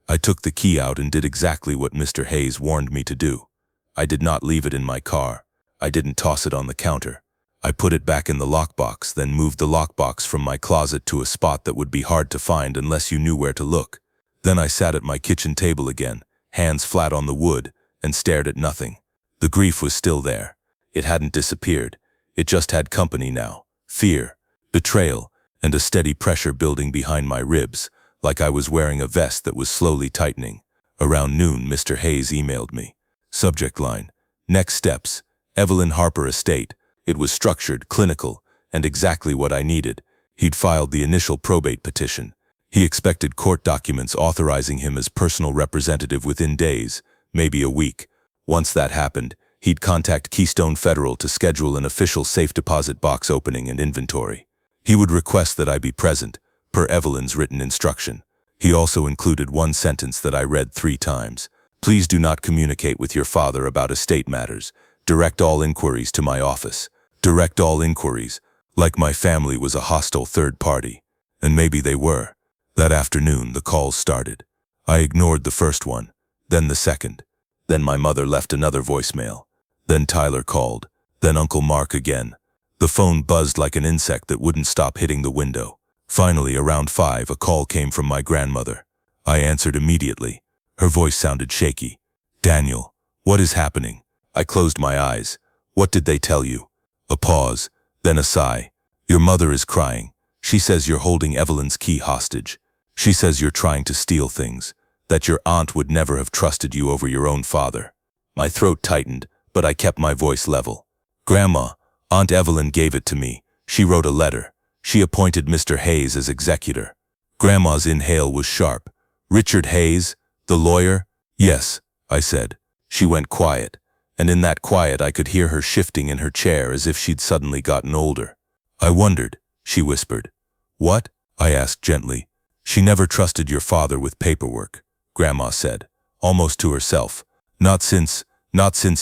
I took the key out and did exactly what Mr. Hayes warned me to do. I did not leave it in my car. I didn't toss it on the counter. I put it back in the lockbox, then moved the lockbox from my closet to a spot that would be hard to find unless you knew where to look. Then I sat at my kitchen table again, hands flat on the wood, and stared at nothing. The grief was still there. It hadn't disappeared. It just had company now. Fear, betrayal, and a steady pressure building behind my ribs, like I was wearing a vest that was slowly tightening. Around noon, Mr. Hayes emailed me. Subject line, next steps, Evelyn Harper Estate. It was structured, clinical, and exactly what I needed. He'd filed the initial probate petition. He expected court documents authorizing him as personal representative within days, maybe a week. Once that happened, he'd contact Keystone Federal to schedule an official safe deposit box opening and inventory. He would request that I be present, per Evelyn's written instruction. He also included one sentence that I read 3 times. Please do not communicate with your father about estate matters. Direct all inquiries to my office. Direct all inquiries, like my family was a hostile third party. And maybe they were. That afternoon, the calls started. I ignored the first one, then the second. Then my mother left another voicemail. Then Tyler called. Then Uncle Mark again. The phone buzzed like an insect that wouldn't stop hitting the window. Finally, around 5, a call came from my grandmother. I answered immediately. Her voice sounded shaky. Daniel, what is happening? I closed my eyes. What did they tell you? A pause, then a sigh. Your mother is crying. She says you're holding Evelyn's key hostage. She says you're trying to steal things, that your aunt would never have trusted you over your own father. My throat tightened, but I kept my voice level. Grandma, Aunt Evelyn gave it to me. She wrote a letter. She appointed Mr. Hayes as executor. Grandma's inhale was sharp. Richard Hayes, the lawyer? Yes, I said. She went quiet, and in that quiet I could hear her shifting in her chair as if she'd suddenly gotten older. I wondered, she whispered. What? I asked gently. She never trusted your father with paperwork, Grandma said, almost to herself. Not since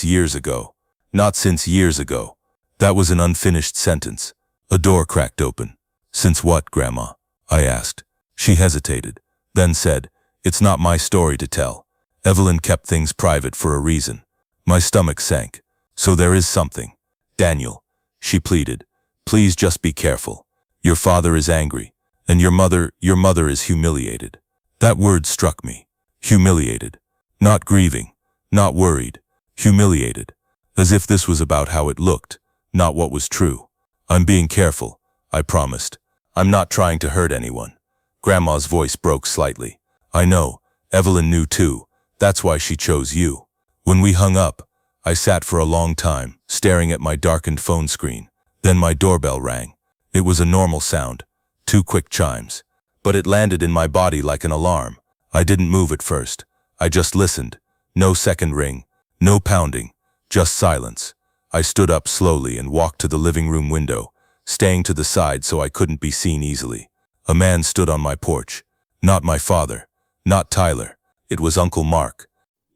years ago. Not since years ago. That was an unfinished sentence. A door cracked open. Since what, Grandma? I asked. She hesitated, then said, It's not my story to tell. Evelyn kept things private for a reason. My stomach sank. So there is something. Daniel, she pleaded, please just be careful. Your father is angry, and your mother is humiliated. That word struck me. Humiliated. Not grieving, not worried. Humiliated. As if this was about how it looked, not what was true. I'm being careful, I promised. I'm not trying to hurt anyone. Grandma's voice broke slightly. I know, Evelyn knew too. That's why she chose you. When we hung up, I sat for a long time, staring at my darkened phone screen. Then my doorbell rang. It was a normal sound, 2 quick chimes. But it landed in my body like an alarm. I didn't move at first. I just listened. No second ring, no pounding, just silence. I stood up slowly and walked to the living room window, staying to the side so I couldn't be seen easily. A man stood on my porch. Not my father, not Tyler. It was Uncle Mark.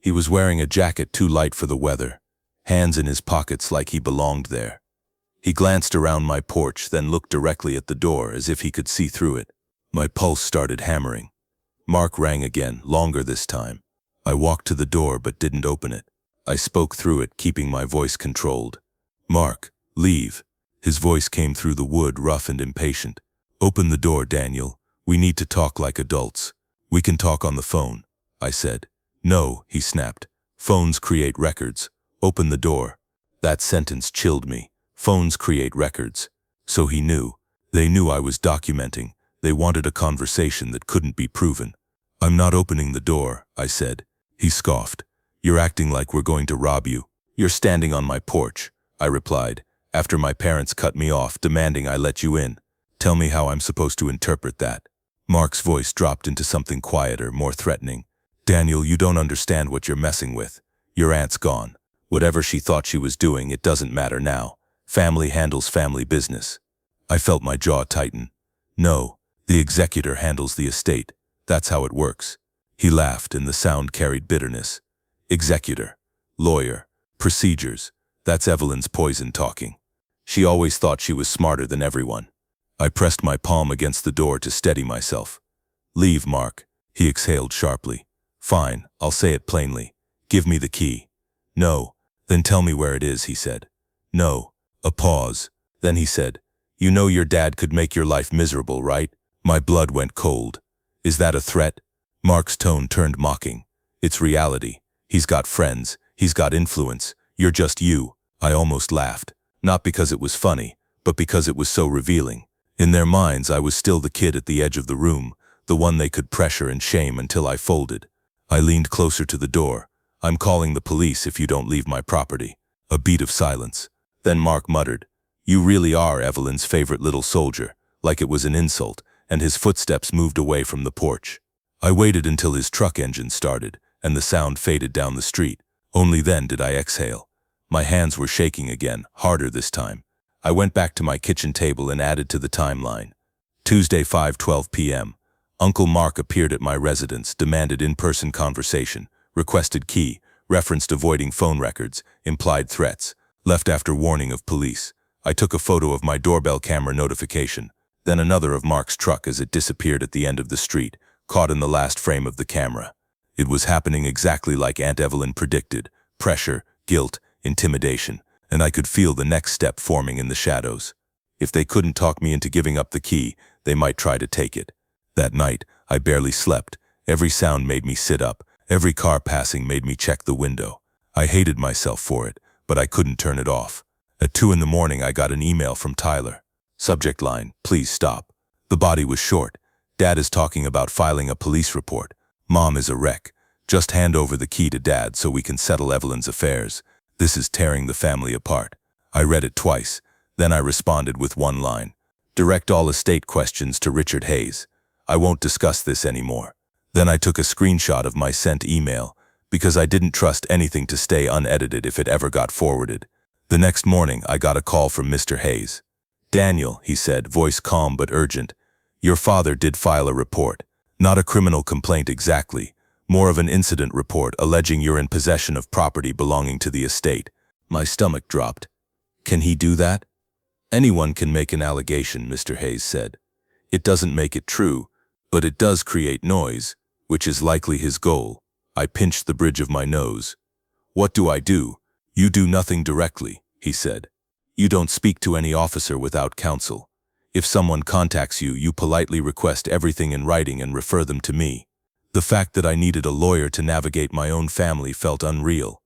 He was wearing a jacket too light for the weather, hands in his pockets like he belonged there. He glanced around my porch, then looked directly at the door as if he could see through it. My pulse started hammering. Mark rang again, longer this time. I walked to the door but didn't open it. I spoke through it, keeping my voice controlled. Mark, leave. His voice came through the wood, rough and impatient. Open the door, Daniel. We need to talk like adults. We can talk on the phone, I said. No, he snapped. Phones create records. Open the door. That sentence chilled me. Phones create records. So he knew. They knew I was documenting. They wanted a conversation that couldn't be proven. I'm not opening the door, I said. He scoffed. You're acting like we're going to rob you. You're standing on my porch, I replied, after my parents cut me off, demanding I let you in. Tell me how I'm supposed to interpret that. Mark's voice dropped into something quieter, more threatening. Daniel, you don't understand what you're messing with. Your aunt's gone. Whatever she thought she was doing, it doesn't matter now. Family handles family business. I felt my jaw tighten. No, the executor handles the estate. That's how it works. He laughed, and the sound carried bitterness. Executor, lawyer, procedures. That's Evelyn's poison talking. She always thought she was smarter than everyone. I pressed my palm against the door to steady myself. Leave, Mark, he exhaled sharply. Fine, I'll say it plainly. Give me the key. No. Then tell me where it is, he said. No. A pause. Then he said, You know your dad could make your life miserable, right? My blood went cold. Is that a threat? Mark's tone turned mocking. It's reality. He's got friends. He's got influence. You're just you. I almost laughed. Not because it was funny, but because it was so revealing. In their minds, I was still the kid at the edge of the room, the one they could pressure and shame until I folded. I leaned closer to the door. I'm calling the police if you don't leave my property. A beat of silence. Then Mark muttered, You really are Evelyn's favorite little soldier, like it was an insult, and his footsteps moved away from the porch. I waited until his truck engine started, and the sound faded down the street. Only then did I exhale. My hands were shaking again, harder this time. I went back to my kitchen table and added to the timeline. Tuesday, 5:12 p.m. Uncle Mark appeared at my residence, demanded in-person conversation, requested key, referenced avoiding phone records, implied threats, left after warning of police. I took a photo of my doorbell camera notification, then another of Mark's truck as it disappeared at the end of the street, caught in the last frame of the camera. It was happening exactly like Aunt Evelyn predicted. Pressure, guilt, intimidation, and I could feel the next step forming in the shadows. If they couldn't talk me into giving up the key, they might try to take it. That night, I barely slept. Every sound made me sit up. Every car passing made me check the window. I hated myself for it, but I couldn't turn it off. At 2 in the morning, I got an email from Tyler. Subject line, please stop. The body was short. Dad is talking about filing a police report. Mom is a wreck. Just hand over the key to Dad so we can settle Evelyn's affairs. This is tearing the family apart. I read it twice. Then I responded with one line. Direct all estate questions to Richard Hayes. I won't discuss this anymore. Then I took a screenshot of my sent email, because I didn't trust anything to stay unedited if it ever got forwarded. The next morning, I got a call from Mr. Hayes. "Daniel," he said, voice calm but urgent, "your father did file a report. Not a criminal complaint exactly, more of an incident report alleging you're in possession of property belonging to the estate." My stomach dropped. "Can he do that?" "Anyone can make an allegation," Mr. Hayes said. "It doesn't make it true, but it does create noise, which is likely his goal." I pinched the bridge of my nose. "What do I do?" "You do nothing directly," he said. "You don't speak to any officer without counsel. If someone contacts you, you politely request everything in writing and refer them to me." The fact that I needed a lawyer to navigate my own family felt unreal.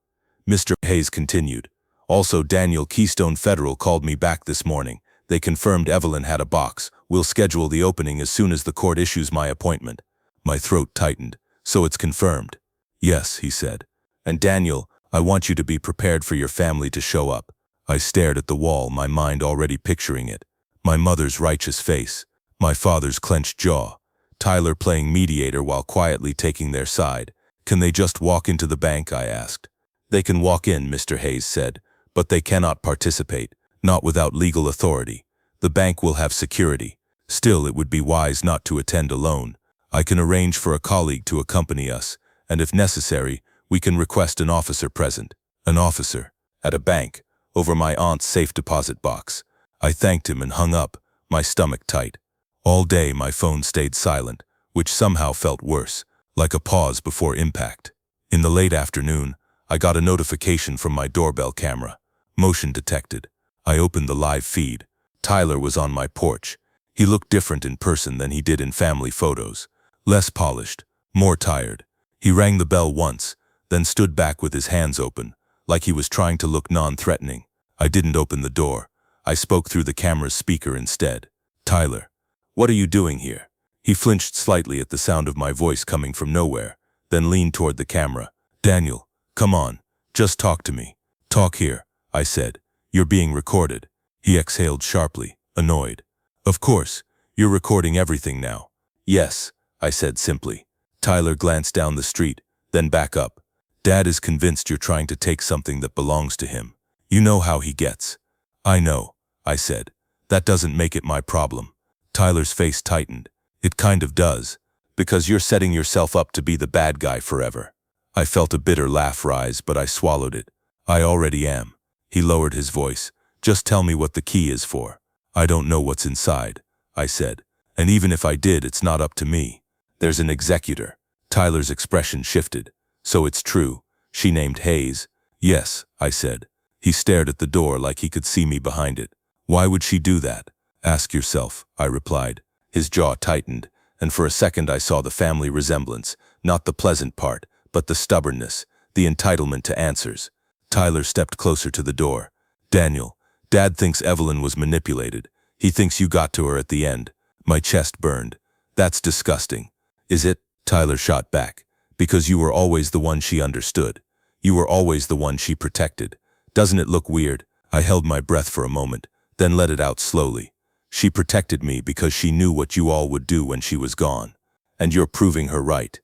Mr. Hayes continued. "Also, Daniel, Keystone Federal called me back this morning. They confirmed Evelyn had a box. We'll schedule the opening as soon as the court issues my appointment." My throat tightened. "So it's confirmed?" "Yes," he said. "And Daniel, I want you to be prepared for your family to show up." I stared at the wall, my mind already picturing it. My mother's righteous face, my father's clenched jaw, Tyler playing mediator while quietly taking their side. "Can they just walk into the bank?" I asked. "They can walk in," Mr. Hayes said, "but they cannot participate, not without legal authority. The bank will have security. Still, it would be wise not to attend alone. I can arrange for a colleague to accompany us, and if necessary, we can request an officer present." An officer? At a bank? Over my aunt's safe deposit box. I thanked him and hung up, my stomach tight. All day my phone stayed silent, which somehow felt worse, like a pause before impact. In the late afternoon, I got a notification from my doorbell camera. Motion detected. I opened the live feed. Tyler was on my porch. He looked different in person than he did in family photos. Less polished, more tired. He rang the bell once, then stood back with his hands open, like he was trying to look non-threatening. I didn't open the door. I spoke through the camera's speaker instead. "Tyler, what are you doing here?" He flinched slightly at the sound of my voice coming from nowhere, then leaned toward the camera. "Daniel, come on, just talk to me." "Talk here," I said. "You're being recorded." He exhaled sharply, annoyed. "Of course, you're recording everything now." "Yes," I said simply. Tyler glanced down the street, then back up. "Dad is convinced you're trying to take something that belongs to him. You know how he gets." "I know," I said. "That doesn't make it my problem." Tyler's face tightened. "It kind of does, because you're setting yourself up to be the bad guy forever." I felt a bitter laugh rise, but I swallowed it. "I already am." He lowered his voice. "Just tell me what the key is for." "I don't know what's inside," I said. "And even if I did, it's not up to me. There's an executor." Tyler's expression shifted. "So it's true. She named Hayes." "Yes," I said. He stared at the door like he could see me behind it. "Why would she do that?" "Ask yourself," I replied. His jaw tightened, and for a second I saw the family resemblance, not the pleasant part, but the stubbornness, the entitlement to answers. Tyler stepped closer to the door. "Daniel, Dad thinks Evelyn was manipulated. He thinks you got to her at the end." My chest burned. "That's disgusting." "Is it?" Tyler shot back. "Because you were always the one she understood. You were always the one she protected. Doesn't it look weird?" I held my breath for a moment, then let it out slowly. "She protected me because she knew what you all would do when she was gone. And you're proving her right."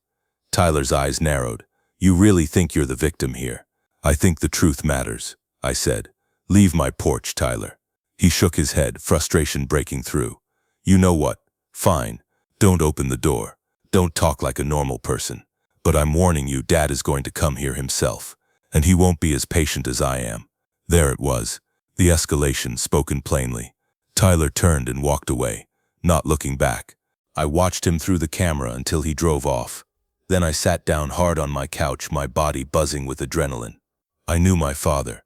Tyler's eyes narrowed. "You really think you're the victim here?" "I think the truth matters," I said. "Leave my porch, Tyler." He shook his head, frustration breaking through. "You know what? Fine. Don't open the door. Don't talk like a normal person. But I'm warning you, Dad is going to come here himself. And he won't be as patient as I am." There it was. The escalation spoken plainly. Tyler turned and walked away, not looking back. I watched him through the camera until he drove off. Then I sat down hard on my couch, my body buzzing with adrenaline. I knew my father.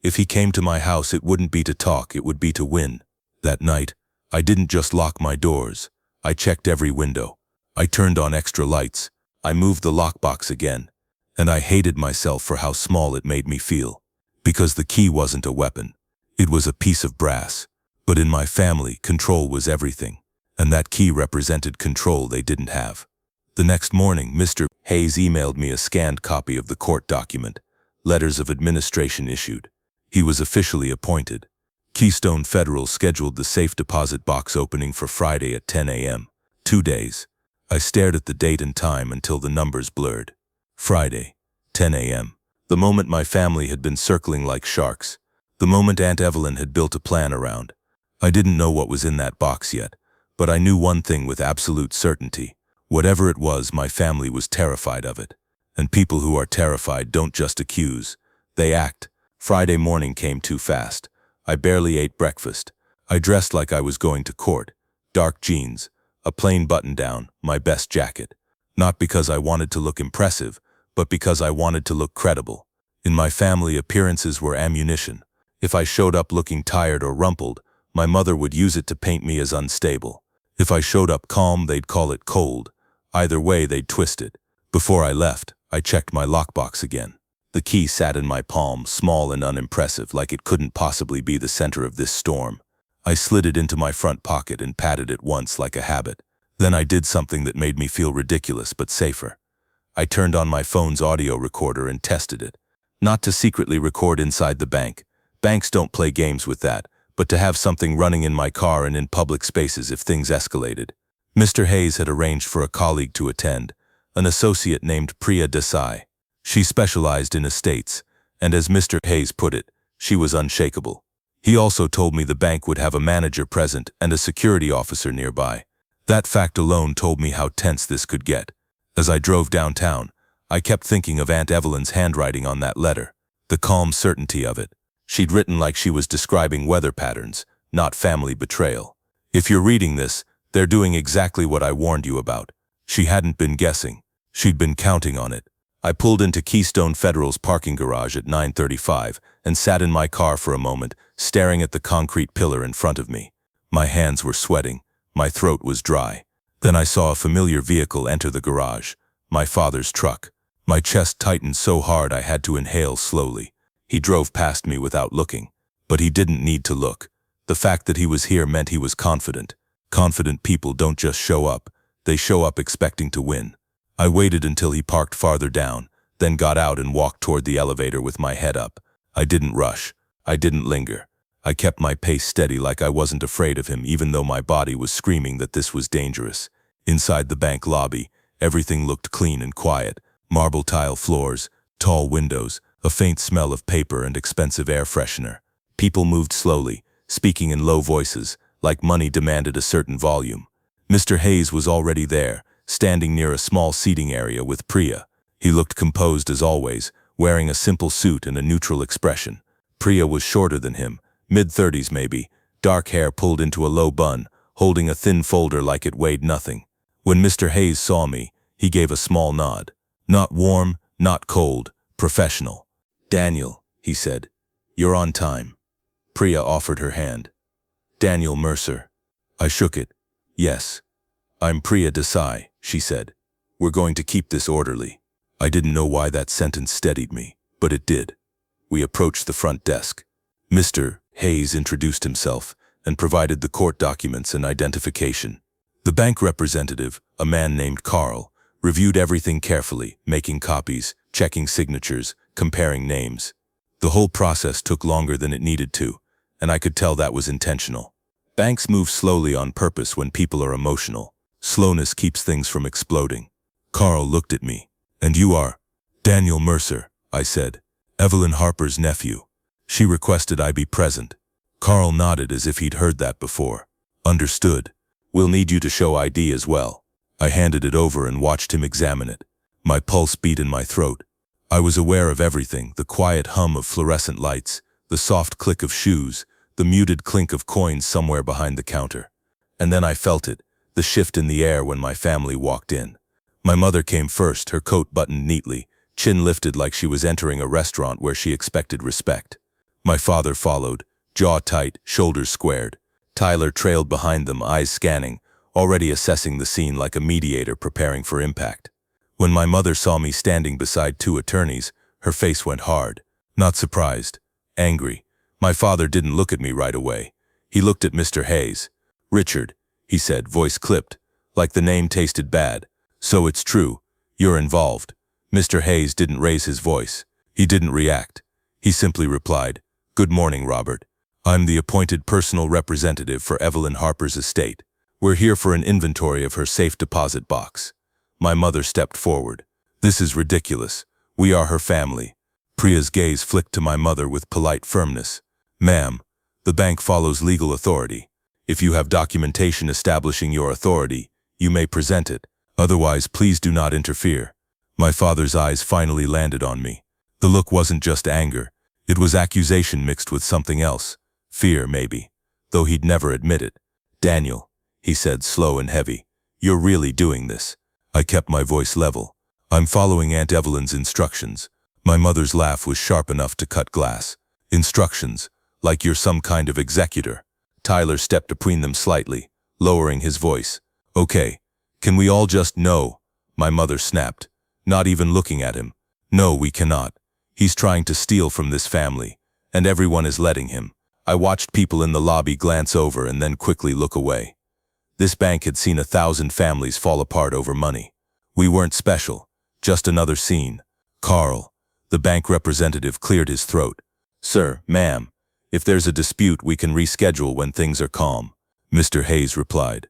If he came to my house, it wouldn't be to talk, it would be to win. That night, I didn't just lock my doors. I checked every window. I turned on extra lights. I moved the lockbox again. And I hated myself for how small it made me feel. Because the key wasn't a weapon. It was a piece of brass. But in my family, control was everything. And that key represented control they didn't have. The next morning, Mr. Hayes emailed me a scanned copy of the court document. Letters of administration issued. He was officially appointed. Keystone Federal scheduled the safe deposit box opening for Friday at 10 a.m. 2 days. I stared at the date and time until the numbers blurred. Friday, 10 a.m. The moment my family had been circling like sharks. The moment Aunt Evelyn had built a plan around. I didn't know what was in that box yet, but I knew one thing with absolute certainty. Whatever it was, my family was terrified of it. And people who are terrified don't just accuse, they act. Friday morning came too fast. I barely ate breakfast. I dressed like I was going to court. Dark jeans, a plain button-down, my best jacket. Not because I wanted to look impressive, but because I wanted to look credible. In my family, appearances were ammunition. If I showed up looking tired or rumpled, my mother would use it to paint me as unstable. If I showed up calm, they'd call it cold. Either way, they'd twist it. Before I left, I checked my lockbox again. The key sat in my palm, small and unimpressive, like it couldn't possibly be the center of this storm. I slid it into my front pocket and patted it once like a habit. Then I did something that made me feel ridiculous but safer. I turned on my phone's audio recorder and tested it. Not to secretly record inside the bank. Banks don't play games with that, but to have something running in my car and in public spaces if things escalated. Mr. Hayes had arranged for a colleague to attend, an associate named Priya Desai. She specialized in estates, and as Mr. Hayes put it, she was unshakable. He also told me the bank would have a manager present and a security officer nearby. That fact alone told me how tense this could get. As I drove downtown, I kept thinking of Aunt Evelyn's handwriting on that letter, the calm certainty of it. She'd written like she was describing weather patterns, not family betrayal. If you're reading this, they're doing exactly what I warned you about. She hadn't been guessing. She'd been counting on it. I pulled into Keystone Federal's parking garage at 9:35 and sat in my car for a moment, staring at the concrete pillar in front of me. My hands were sweating. My throat was dry. Then I saw a familiar vehicle enter the garage, my father's truck. My chest tightened so hard I had to inhale slowly. He drove past me without looking, but he didn't need to look. The fact that he was here meant he was confident. Confident people don't just show up, they show up expecting to win. I waited until he parked farther down, then got out and walked toward the elevator with my head up. I didn't rush. I didn't linger. I kept my pace steady like I wasn't afraid of him, even though my body was screaming that this was dangerous. Inside the bank lobby, everything looked clean and quiet. Marble tile floors, tall windows, a faint smell of paper and expensive air freshener. People moved slowly, speaking in low voices, like money demanded a certain volume. Mr. Hayes was already there, standing near a small seating area with Priya. He looked composed as always, wearing a simple suit and a neutral expression. Priya was shorter than him, mid-30s maybe, dark hair pulled into a low bun, holding a thin folder like it weighed nothing. When Mr. Hayes saw me, he gave a small nod. Not warm, not cold, professional. "Daniel," he said, "you're on time." Priya offered her hand. "Daniel Mercer." I shook it. "Yes. I'm Priya Desai," she said. "We're going to keep this orderly." I didn't know why that sentence steadied me, but it did. We approached the front desk. Mr. Hayes introduced himself and provided the court documents and identification. The bank representative, a man named Carl, reviewed everything carefully, making copies, checking signatures, comparing names. The whole process took longer than it needed to, and I could tell that was intentional. Banks move slowly on purpose when people are emotional. Slowness keeps things from exploding. Carl looked at me. "And you are?" "Daniel Mercer," I said. "Evelyn Harper's nephew. She requested I be present." Carl nodded as if he'd heard that before. "Understood. We'll need you to show ID as well." I handed it over and watched him examine it. My pulse beat in my throat. I was aware of everything, the quiet hum of fluorescent lights, the soft click of shoes, the muted clink of coins somewhere behind the counter. And then I felt it, the shift in the air when my family walked in. My mother came first, her coat buttoned neatly, chin lifted like she was entering a restaurant where she expected respect. My father followed, jaw tight, shoulders squared. Tyler trailed behind them, eyes scanning, already assessing the scene like a mediator preparing for impact. When my mother saw me standing beside two attorneys, her face went hard. Not surprised, angry. My father didn't look at me right away. He looked at Mr. Hayes. "Richard," he said, voice clipped, like the name tasted bad. "So it's true. You're involved." Mr. Hayes didn't raise his voice. He didn't react. He simply replied, "Good morning, Robert." I'm the appointed personal representative for Evelyn Harper's estate. We're here for an inventory of her safe deposit box. My mother stepped forward. This is ridiculous. We are her family. Priya's gaze flicked to my mother with polite firmness. Ma'am, the bank follows legal authority. If you have documentation establishing your authority, you may present it. Otherwise, please do not interfere. My father's eyes finally landed on me. The look wasn't just anger. It was accusation mixed with something else. Fear, maybe. Though he'd never admit it. Daniel, he said, slow and heavy. You're really doing this. I kept my voice level. I'm following Aunt Evelyn's instructions. My mother's laugh was sharp enough to cut glass. Instructions, like you're some kind of executor. Tyler stepped between them slightly, lowering his voice. Okay, can we all just know? My mother snapped, not even looking at him. No, we cannot. He's trying to steal from this family, and everyone is letting him. I watched people in the lobby glance over and then quickly look away. This bank had seen 1,000 families fall apart over money. We weren't special, just another scene. Carl, the bank representative, cleared his throat. Sir, ma'am, if there's a dispute, we can reschedule when things are calm. Mr. Hayes replied.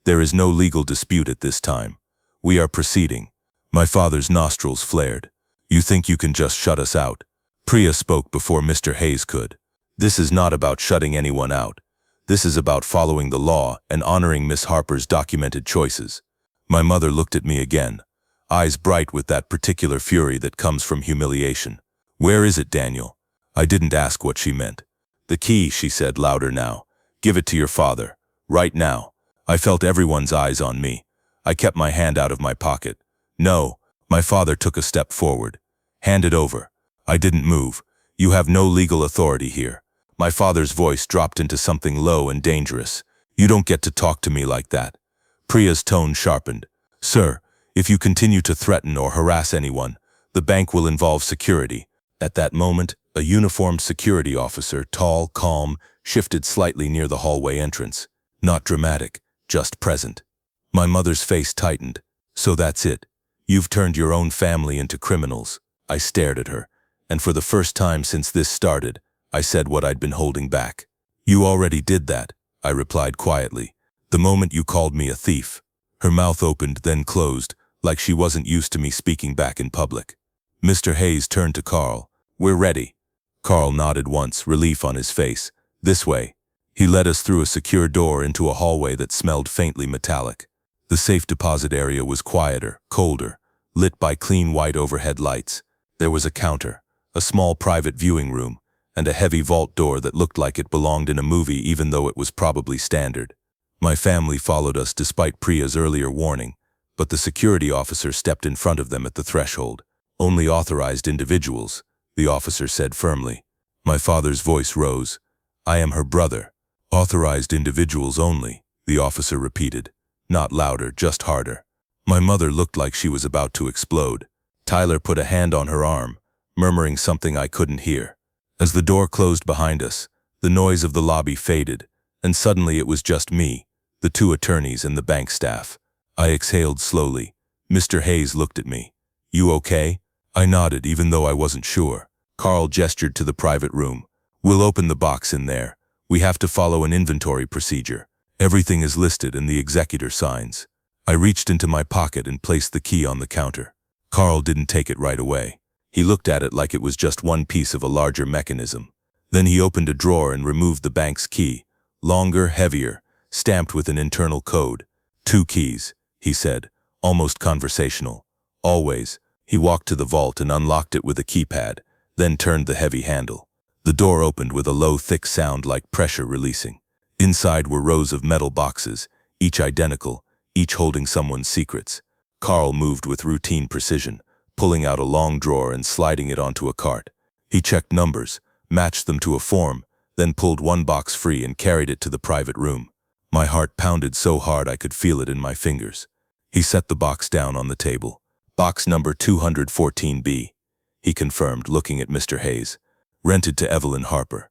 There is no legal dispute at this time. We are proceeding. My father's nostrils flared. You think you can just shut us out? Priya spoke before Mr. Hayes could. This is not about shutting anyone out. This is about following the law and honoring Miss Harper's documented choices. My mother looked at me again, eyes bright with that particular fury that comes from humiliation. Where is it, Daniel? I didn't ask what she meant. The key, she said louder now. Give it to your father. Right now. I felt everyone's eyes on me. I kept my hand out of my pocket. No, my father took a step forward. Hand it over. I didn't move. You have no legal authority here. My father's voice dropped into something low and dangerous. You don't get to talk to me like that. Priya's tone sharpened. Sir, if you continue to threaten or harass anyone, the bank will involve security. At that moment, a uniformed security officer, tall, calm, shifted slightly near the hallway entrance. Not dramatic, just present. My mother's face tightened. So that's it. You've turned your own family into criminals. I stared at her, and for the first time since this started, I said what I'd been holding back. You already did that, I replied quietly, the moment you called me a thief. Her mouth opened, then closed, like she wasn't used to me speaking back in public. Mr. Hayes turned to Carl. We're ready. Carl nodded once, relief on his face. This way. He led us through a secure door into a hallway that smelled faintly metallic. The safe deposit area was quieter, colder, lit by clean white overhead lights. There was a counter, a small private viewing room, and a heavy vault door that looked like it belonged in a movie even though it was probably standard. My family followed us despite Priya's earlier warning, but the security officer stepped in front of them at the threshold. Only authorized individuals, the officer said firmly. My father's voice rose. I am her brother. Authorized individuals only, the officer repeated. Not louder, just harder. My mother looked like she was about to explode. Tyler put a hand on her arm, murmuring something I couldn't hear. As the door closed behind us, the noise of the lobby faded, and suddenly it was just me, the two attorneys and the bank staff. I exhaled slowly. Mr. Hayes looked at me. You okay? I nodded even though I wasn't sure. Carl gestured to the private room. We'll open the box in there. We have to follow an inventory procedure. Everything is listed and the executor signs. I reached into my pocket and placed the key on the counter. Carl didn't take it right away. He looked at it like it was just one piece of a larger mechanism. Then he opened a drawer and removed the bank's key. Longer, heavier, stamped with an internal code. 2 keys, he said, almost conversational. Always. He walked to the vault and unlocked it with a keypad, then turned the heavy handle. The door opened with a low, thick sound like pressure releasing. Inside were rows of metal boxes, each identical, each holding someone's secrets. Carl moved with routine precision, pulling out a long drawer and sliding it onto a cart. He checked numbers, matched them to a form, then pulled one box free and carried it to the private room. My heart pounded so hard I could feel it in my fingers. He set the box down on the table. Box number 214B, he confirmed, looking at Mr. Hayes. Rented to Evelyn Harper.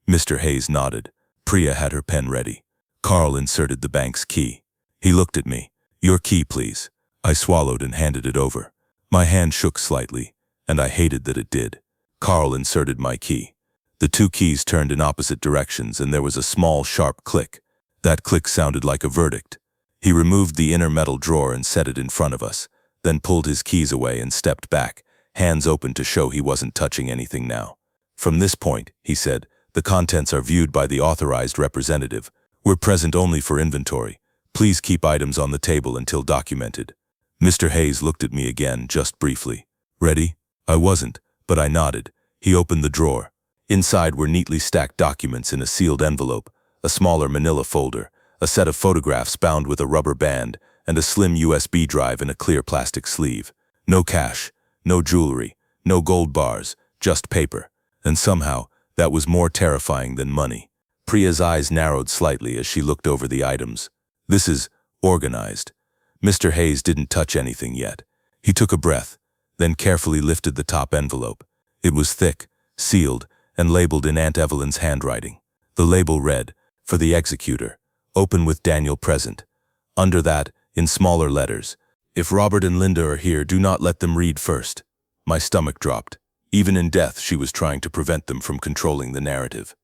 Mr. Hayes nodded. Priya had her pen ready. Carl inserted the bank's key. He looked at me. Your key, please. I swallowed and handed it over. My hand shook slightly, and I hated that it did. Carl inserted my key. The two keys turned in opposite directions and there was a small, sharp click. That click sounded like a verdict. He removed the inner metal drawer and set it in front of us, then pulled his keys away and stepped back, hands open to show he wasn't touching anything now. From this point, he said, the contents are viewed by the authorized representative. We're present only for inventory. Please keep items on the table until documented. Mr. Hayes looked at me again, just briefly. Ready? I wasn't, but I nodded. He opened the drawer. Inside were neatly stacked documents in a sealed envelope, a smaller manila folder, a set of photographs bound with a rubber band, and a slim USB drive in a clear plastic sleeve. No cash, no jewelry, no gold bars, just paper. And somehow, that was more terrifying than money. Priya's eyes narrowed slightly as she looked over the items. This is organized. Mr. Hayes didn't touch anything yet. He took a breath, then carefully lifted the top envelope. It was thick, sealed, and labeled in Aunt Evelyn's handwriting. The label read, "For the executor. Open with Daniel present." Under that, in smaller letters, "If Robert and Linda are here, do not let them read first." My stomach dropped. Even in death, she was trying to prevent them from controlling the narrative.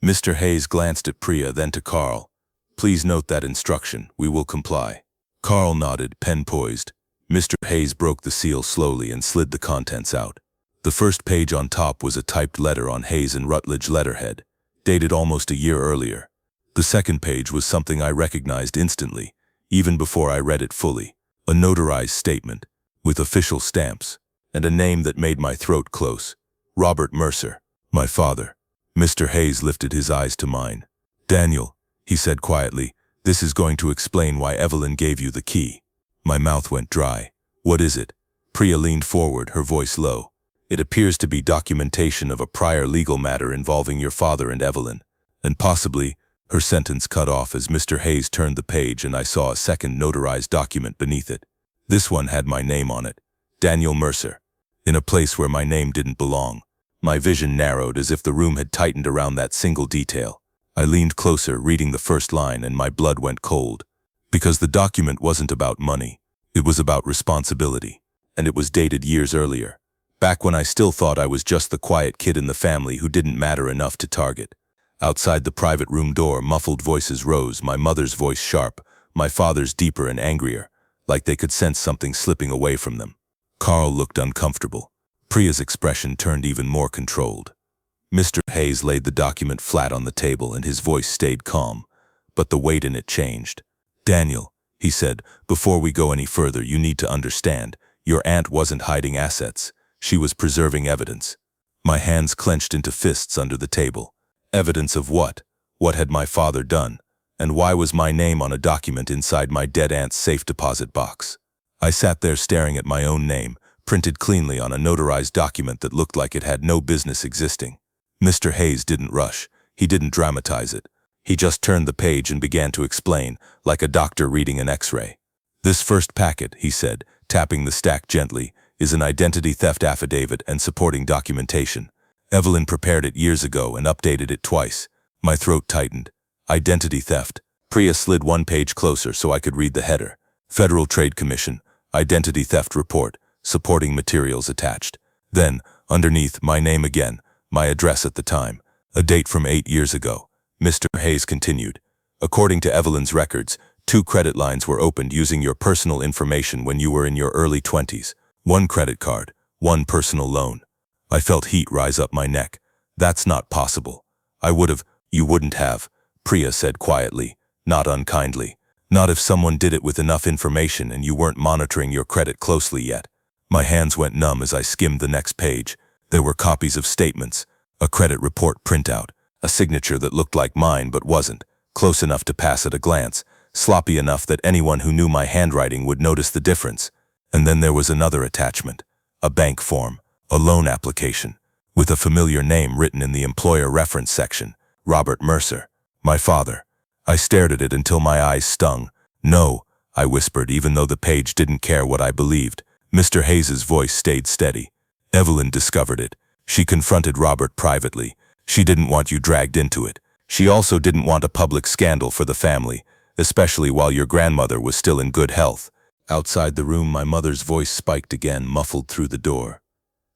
Mr. Hayes glanced at Priya, then to Carl. "Please note that instruction. We will comply." Carl nodded, pen poised. Mr. Hayes broke the seal slowly and slid the contents out. The first page on top was a typed letter on Hayes and Rutledge letterhead, dated almost a year earlier. The second page was something I recognized instantly, even before I read it fully. A notarized statement, with official stamps, and a name that made my throat close. Robert Mercer, my father. Mr. Hayes lifted his eyes to mine. "Daniel," he said quietly, "this is going to explain why Evelyn gave you the key." My mouth went dry. "What is it?" Priya leaned forward, her voice low. "It appears to be documentation of a prior legal matter involving your father and Evelyn, and possibly—" Her sentence cut off as Mr. Hayes turned the page and I saw a second notarized document beneath it. This one had my name on it, Daniel Mercer, in a place where my name didn't belong. My vision narrowed as if the room had tightened around that single detail. I leaned closer, reading the first line, and my blood went cold. Because the document wasn't about money. It was about responsibility. And it was dated years earlier. Back when I still thought I was just the quiet kid in the family who didn't matter enough to target. Outside the private room door, muffled voices rose, my mother's voice sharp, my father's deeper and angrier, like they could sense something slipping away from them. Carl looked uncomfortable. Priya's expression turned even more controlled. Mr. Hayes laid the document flat on the table and his voice stayed calm, but the weight in it changed. "Daniel," he said, "before we go any further, you need to understand, your aunt wasn't hiding assets. She was preserving evidence." My hands clenched into fists under the table. Evidence of what? What had my father done? And why was my name on a document inside my dead aunt's safe deposit box? I sat there staring at my own name, printed cleanly on a notarized document that looked like it had no business existing. Mr. Hayes didn't rush. He didn't dramatize it. He just turned the page and began to explain, like a doctor reading an X-ray. "This first packet," he said, tapping the stack gently, "is an identity theft affidavit and supporting documentation. Evelyn prepared it years ago and updated it twice." My throat tightened. Identity theft. Priya slid one page closer so I could read the header. Federal Trade Commission, Identity Theft Report, supporting materials attached. Then, underneath, my name again, my address at the time, a date from 8 years ago. Mr. Hayes continued. "According to Evelyn's records, 2 credit lines were opened using your personal information when you were in your early 20s. 1 credit card, 1 personal loan." I felt heat rise up my neck. "That's not possible. I would have—" "You wouldn't have," Priya said quietly, not unkindly. "Not if someone did it with enough information and you weren't monitoring your credit closely yet." My hands went numb as I skimmed the next page. There were copies of statements, a credit report printout, a signature that looked like mine but wasn't, close enough to pass at a glance, sloppy enough that anyone who knew my handwriting would notice the difference. And then there was another attachment, a bank form. A loan application, with a familiar name written in the employer reference section, Robert Mercer, my father. I stared at it until my eyes stung. "No," I whispered, even though the page didn't care what I believed. Mr. Hayes's voice stayed steady. "Evelyn discovered it. She confronted Robert privately. She didn't want you dragged into it. She also didn't want a public scandal for the family, especially while your grandmother was still in good health." Outside the room, my mother's voice spiked again, muffled through the door.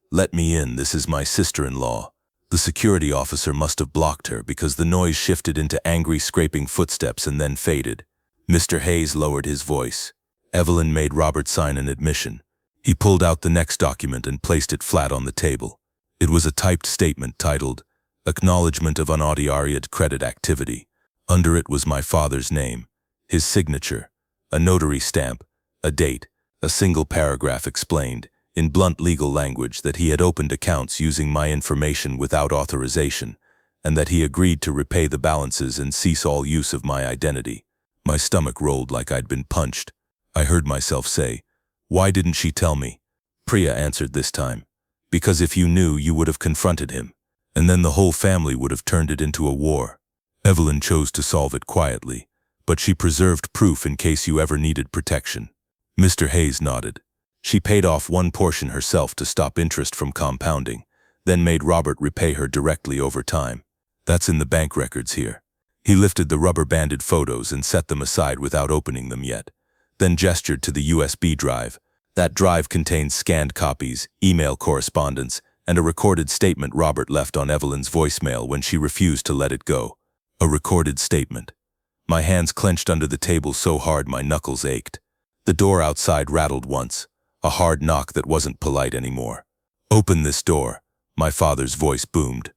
"Let me in, this is my sister-in-law." The security officer must have blocked her because the noise shifted into angry scraping footsteps and then faded. Mr. Hayes lowered his voice. Evelyn made Robert sign an admission. He pulled out the next document and placed it flat on the table. It was a typed statement titled, Acknowledgement of Unauthorized Credit Activity. Under it was my father's name, his signature, a notary stamp, a date. A single paragraph explained, in blunt legal language, that he had opened accounts using my information without authorization, and that he agreed to repay the balances and cease all use of my identity. My stomach rolled like I'd been punched. I heard myself say, "Why didn't she tell me?" Priya answered this time, "Because if you knew, you would have confronted him, and then the whole family would have turned it into a war." Evelyn chose to solve it quietly, but she preserved proof in case you ever needed protection. Mr. Hayes nodded. She paid off one portion herself to stop interest from compounding, then made Robert repay her directly over time. That's in the bank records here. He lifted the rubber-banded photos and set them aside without opening them yet, then gestured to the USB drive. That drive contained scanned copies, email correspondence, and a recorded statement Robert left on Evelyn's voicemail when she refused to let it go. A recorded statement. My hands clenched under the table so hard my knuckles ached. The door outside rattled once, a hard knock that wasn't polite anymore. "Open this door," my father's voice boomed.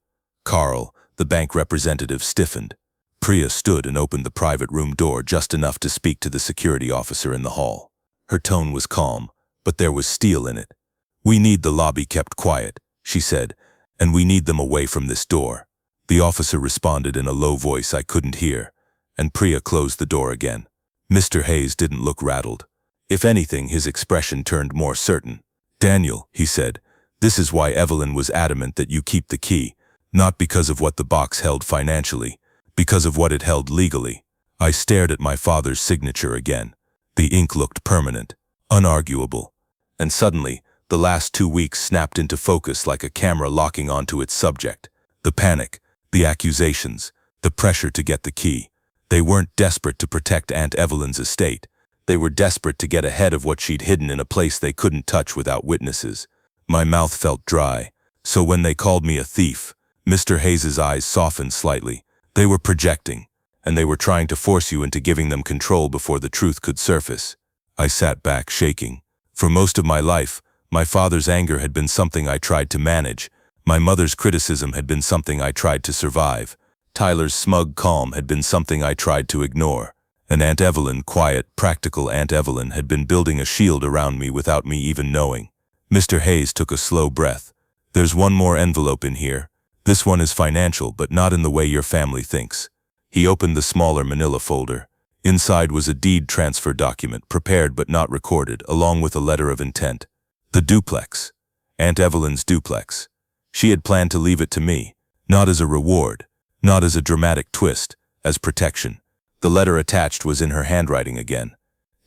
Carl, the bank representative, stiffened. Priya stood and opened the private room door just enough to speak to the security officer in the hall. Her tone was calm, but there was steel in it. "We need the lobby kept quiet," she said, "and we need them away from this door." The officer responded in a low voice I couldn't hear, and Priya closed the door again. Mr. Hayes didn't look rattled. If anything, his expression turned more certain. "Daniel," he said, "this is why Evelyn was adamant that you keep the key, not because of what the box held financially, because of what it held legally." I stared at my father's signature again. The ink looked permanent, unarguable. And suddenly, the last 2 weeks snapped into focus like a camera locking onto its subject. The panic, the accusations, the pressure to get the key. They weren't desperate to protect Aunt Evelyn's estate. They were desperate to get ahead of what she'd hidden in a place they couldn't touch without witnesses. My mouth felt dry. So when they called me a thief, Mr. Hayes's eyes softened slightly. They were projecting, and they were trying to force you into giving them control before the truth could surface. I sat back, shaking. For most of my life, my father's anger had been something I tried to manage. My mother's criticism had been something I tried to survive. Tyler's smug calm had been something I tried to ignore. And Aunt Evelyn, quiet, practical Aunt Evelyn, had been building a shield around me without me even knowing. Mr. Hayes took a slow breath. "There's one more envelope in here. This one is financial, but not in the way your family thinks." He opened the smaller manila folder. Inside was a deed transfer document, prepared but not recorded, along with a letter of intent. The duplex. Aunt Evelyn's duplex. She had planned to leave it to me, not as a reward, not as a dramatic twist, as protection. The letter attached was in her handwriting again.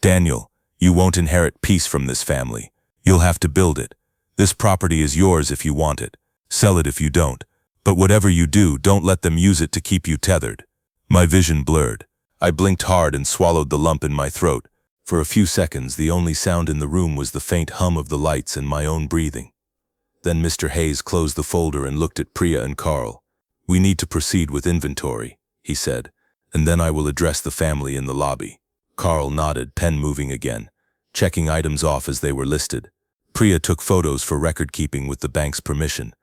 "Daniel, you won't inherit peace from this family. You'll have to build it. This property is yours if you want it. Sell it if you don't. But whatever you do, don't let them use it to keep you tethered." My vision blurred. I blinked hard and swallowed the lump in my throat. For a few seconds, the only sound in the room was the faint hum of the lights and my own breathing. Then Mr. Hayes closed the folder and looked at Priya and Carl. "We need to proceed with inventory," he said, "and then I will address the family in the lobby." Carl nodded, pen moving again, checking items off as they were listed. Priya took photos for record-keeping with the bank's permission,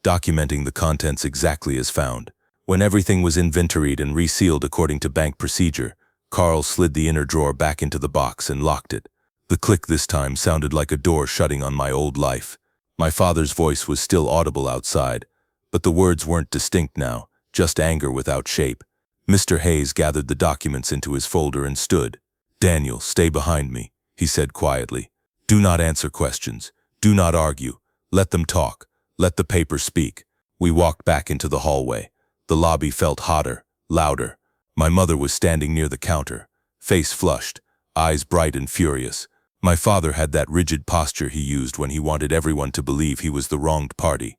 documenting the contents exactly as found. When everything was inventoried and resealed according to bank procedure, Carl slid the inner drawer back into the box and locked it. The click this time sounded like a door shutting on my old life. My father's voice was still audible outside, but the words weren't distinct now, just anger without shape. Mr. Hayes gathered the documents into his folder and stood. "Daniel, stay behind me," he said quietly. "Do not answer questions. Do not argue. Let them talk. Let the paper speak." We walked back into the hallway. The lobby felt hotter, louder. My mother was standing near the counter, face flushed, eyes bright and furious. My father had that rigid posture he used when he wanted everyone to believe he was the wronged party.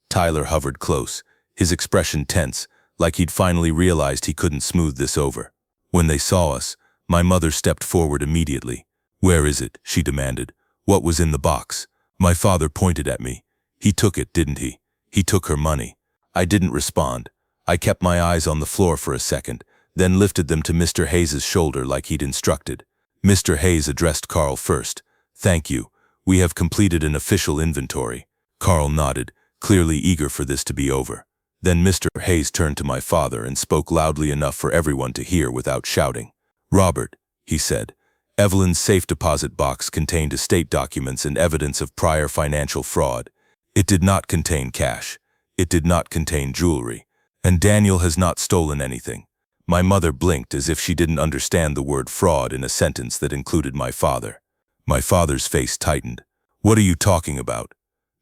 Tyler hovered close, his expression tense, like he'd finally realized he couldn't smooth this over. When they saw us, my mother stepped forward immediately. "Where is it?" she demanded. "What was in the box?" My father pointed at me. "He took it, didn't he? He took her money." I didn't respond. I kept my eyes on the floor for a second, then lifted them to Mr. Hayes's shoulder like he'd instructed. Mr. Hayes addressed Carl first. "Thank you. We have completed an official inventory." Carl nodded, clearly eager for this to be over. Then Mr. Hayes turned to my father and spoke loudly enough for everyone to hear without shouting. "Robert," he said, "Evelyn's safe deposit box contained estate documents and evidence of prior financial fraud. It did not contain cash. It did not contain jewelry. And Daniel has not stolen anything." My mother blinked as if she didn't understand the word fraud in a sentence that included my father. My father's face tightened. "What are you talking about?"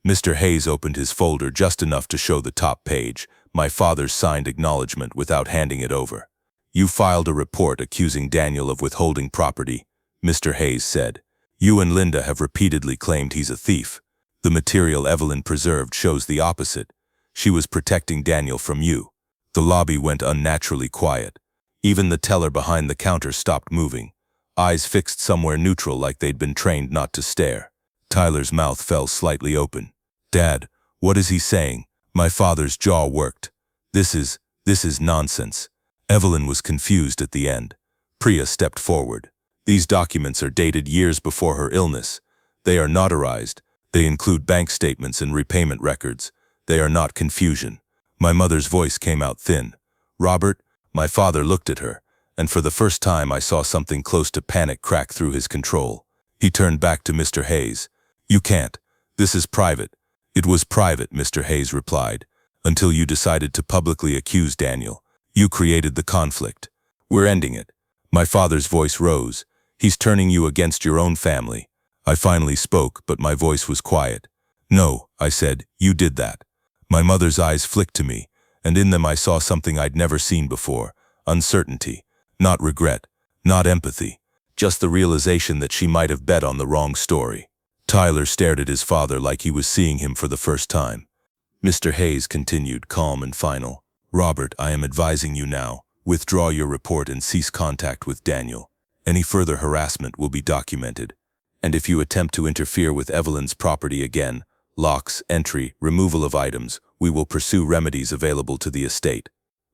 Mr. Hayes opened his folder just enough to show the top page, my father's signed acknowledgement without handing it over. "You filed a report accusing Daniel of withholding property," Mr. Hayes said. "You and Linda have repeatedly claimed he's a thief. The material Evelyn preserved shows the opposite. She was protecting Daniel from you." The lobby went unnaturally quiet. Even the teller behind the counter stopped moving, eyes fixed somewhere neutral like they'd been trained not to stare. Tyler's mouth fell slightly open. "Dad, what is he saying?" My father's jaw worked. This is nonsense." Evelyn was confused at the end. Priya stepped forward. "These documents are dated years before her illness. They are notarized. They include bank statements and repayment records. They are not confusion." My mother's voice came out thin. "Robert," my father looked at her, and for the first time I saw something close to panic crack through his control. He turned back to Mr. Hayes. "You can't. This is private." "It was private," Mr. Hayes replied, "until you decided to publicly accuse Daniel. You created the conflict. We're ending it." My father's voice rose. "He's turning you against your own family." I finally spoke, but my voice was quiet. "No," I said, "you did that." My mother's eyes flicked to me, and in them I saw something I'd never seen before. Uncertainty. Not regret. Not empathy. Just the realization that she might have bet on the wrong story. Tyler stared at his father like he was seeing him for the first time. Mr. Hayes continued, calm and final. "Robert, I am advising you now. Withdraw your report and cease contact with Daniel. Any further harassment will be documented. And if you attempt to interfere with Evelyn's property again, locks, entry, removal of items, we will pursue remedies available to the estate."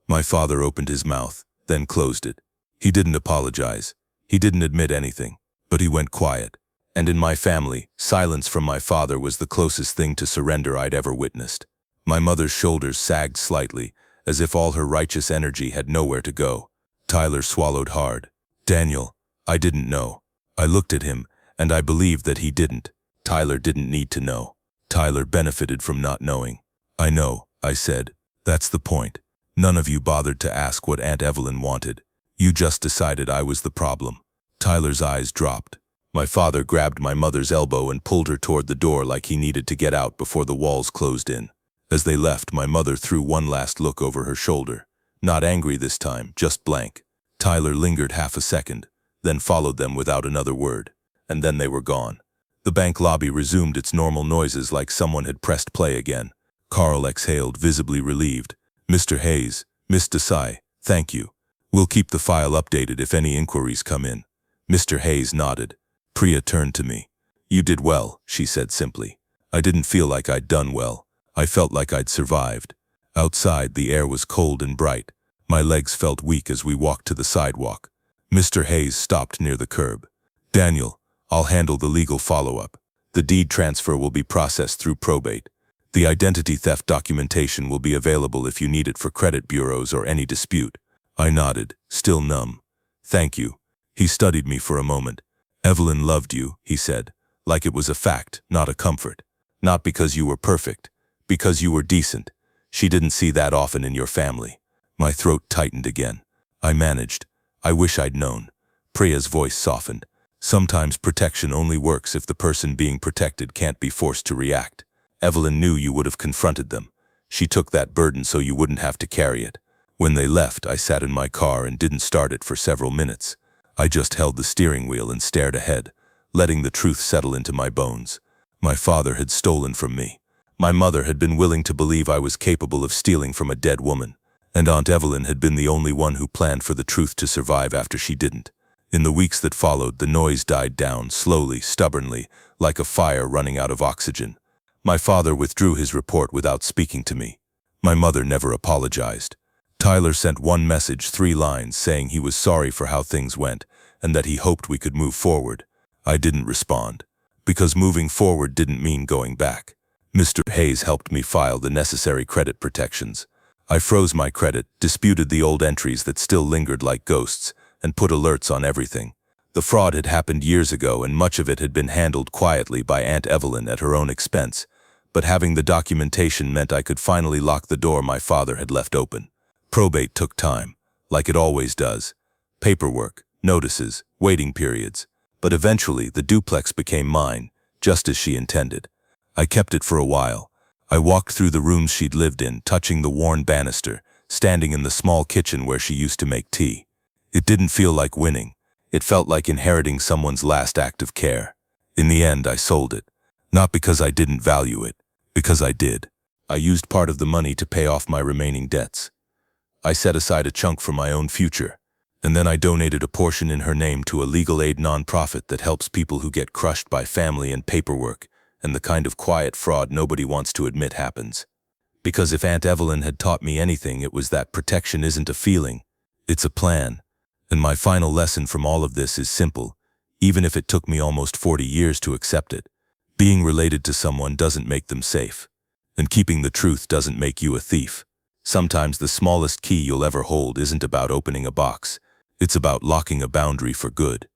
My father opened his mouth, then closed it. He didn't apologize. He didn't admit anything, but he went quiet. And in my family, silence from my father was the closest thing to surrender I'd ever witnessed. My mother's shoulders sagged slightly, as if all her righteous energy had nowhere to go. Tyler swallowed hard. "Daniel, I didn't know." I looked at him, and I believed that he didn't. Tyler didn't need to know. Tyler benefited from not knowing. "I know," I said. "That's the point. None of you bothered to ask what Aunt Evelyn wanted. You just decided I was the problem." Tyler's eyes dropped. My father grabbed my mother's elbow and pulled her toward the door like he needed to get out before the walls closed in. As they left, my mother threw one last look over her shoulder. Not angry this time, just blank. Tyler lingered half a second, then followed them without another word. And then they were gone. The bank lobby resumed its normal noises like someone had pressed play again. Carl exhaled, visibly relieved. "Mr. Hayes, Miss Desai, thank you. We'll keep the file updated if any inquiries come in." Mr. Hayes nodded. Priya turned to me. "You did well," she said simply. I didn't feel like I'd done well. I felt like I'd survived. Outside, the air was cold and bright. My legs felt weak as we walked to the sidewalk. Mr. Hayes stopped near the curb. "Daniel, I'll handle the legal follow-up. The deed transfer will be processed through probate. The identity theft documentation will be available if you need it for credit bureaus or any dispute." I nodded, still numb. "Thank you." He studied me for a moment. "Evelyn loved you," he said, like it was a fact, not a comfort. "Not because you were perfect, because you were decent. She didn't see that often in your family." My throat tightened again. I managed. "I wish I'd known." Priya's voice softened. "Sometimes protection only works if the person being protected can't be forced to react. Evelyn knew you would have confronted them. She took that burden so you wouldn't have to carry it." When they left, I sat in my car and didn't start it for several minutes. I just held the steering wheel and stared ahead, letting the truth settle into my bones. My father had stolen from me. My mother had been willing to believe I was capable of stealing from a dead woman. And Aunt Evelyn had been the only one who planned for the truth to survive after she didn't. In the weeks that followed, the noise died down, slowly, stubbornly, like a fire running out of oxygen. My father withdrew his report without speaking to me. My mother never apologized. Tyler sent one message, 3 lines, saying he was sorry for how things went and that he hoped we could move forward. I didn't respond, because moving forward didn't mean going back. Mr. Hayes helped me file the necessary credit protections. I froze my credit, disputed the old entries that still lingered like ghosts, and put alerts on everything. The fraud had happened years ago, and much of it had been handled quietly by Aunt Evelyn at her own expense. But having the documentation meant I could finally lock the door my father had left open. Probate took time, like it always does. Paperwork, notices, waiting periods. But eventually, the duplex became mine, just as she intended. I kept it for a while. I walked through the rooms she'd lived in, touching the worn banister, standing in the small kitchen where she used to make tea. It didn't feel like winning. It felt like inheriting someone's last act of care. In the end, I sold it. Not because I didn't value it, because I did. I used part of the money to pay off my remaining debts. I set aside a chunk for my own future, and then I donated a portion in her name to a legal aid nonprofit that helps people who get crushed by family and paperwork and the kind of quiet fraud nobody wants to admit happens. Because if Aunt Evelyn had taught me anything, it was that protection isn't a feeling, it's a plan. And my final lesson from all of this is simple, even if it took me almost 40 years to accept it. Being related to someone doesn't make them safe, and keeping the truth doesn't make you a thief. Sometimes the smallest key you'll ever hold isn't about opening a box, it's about locking a boundary for good.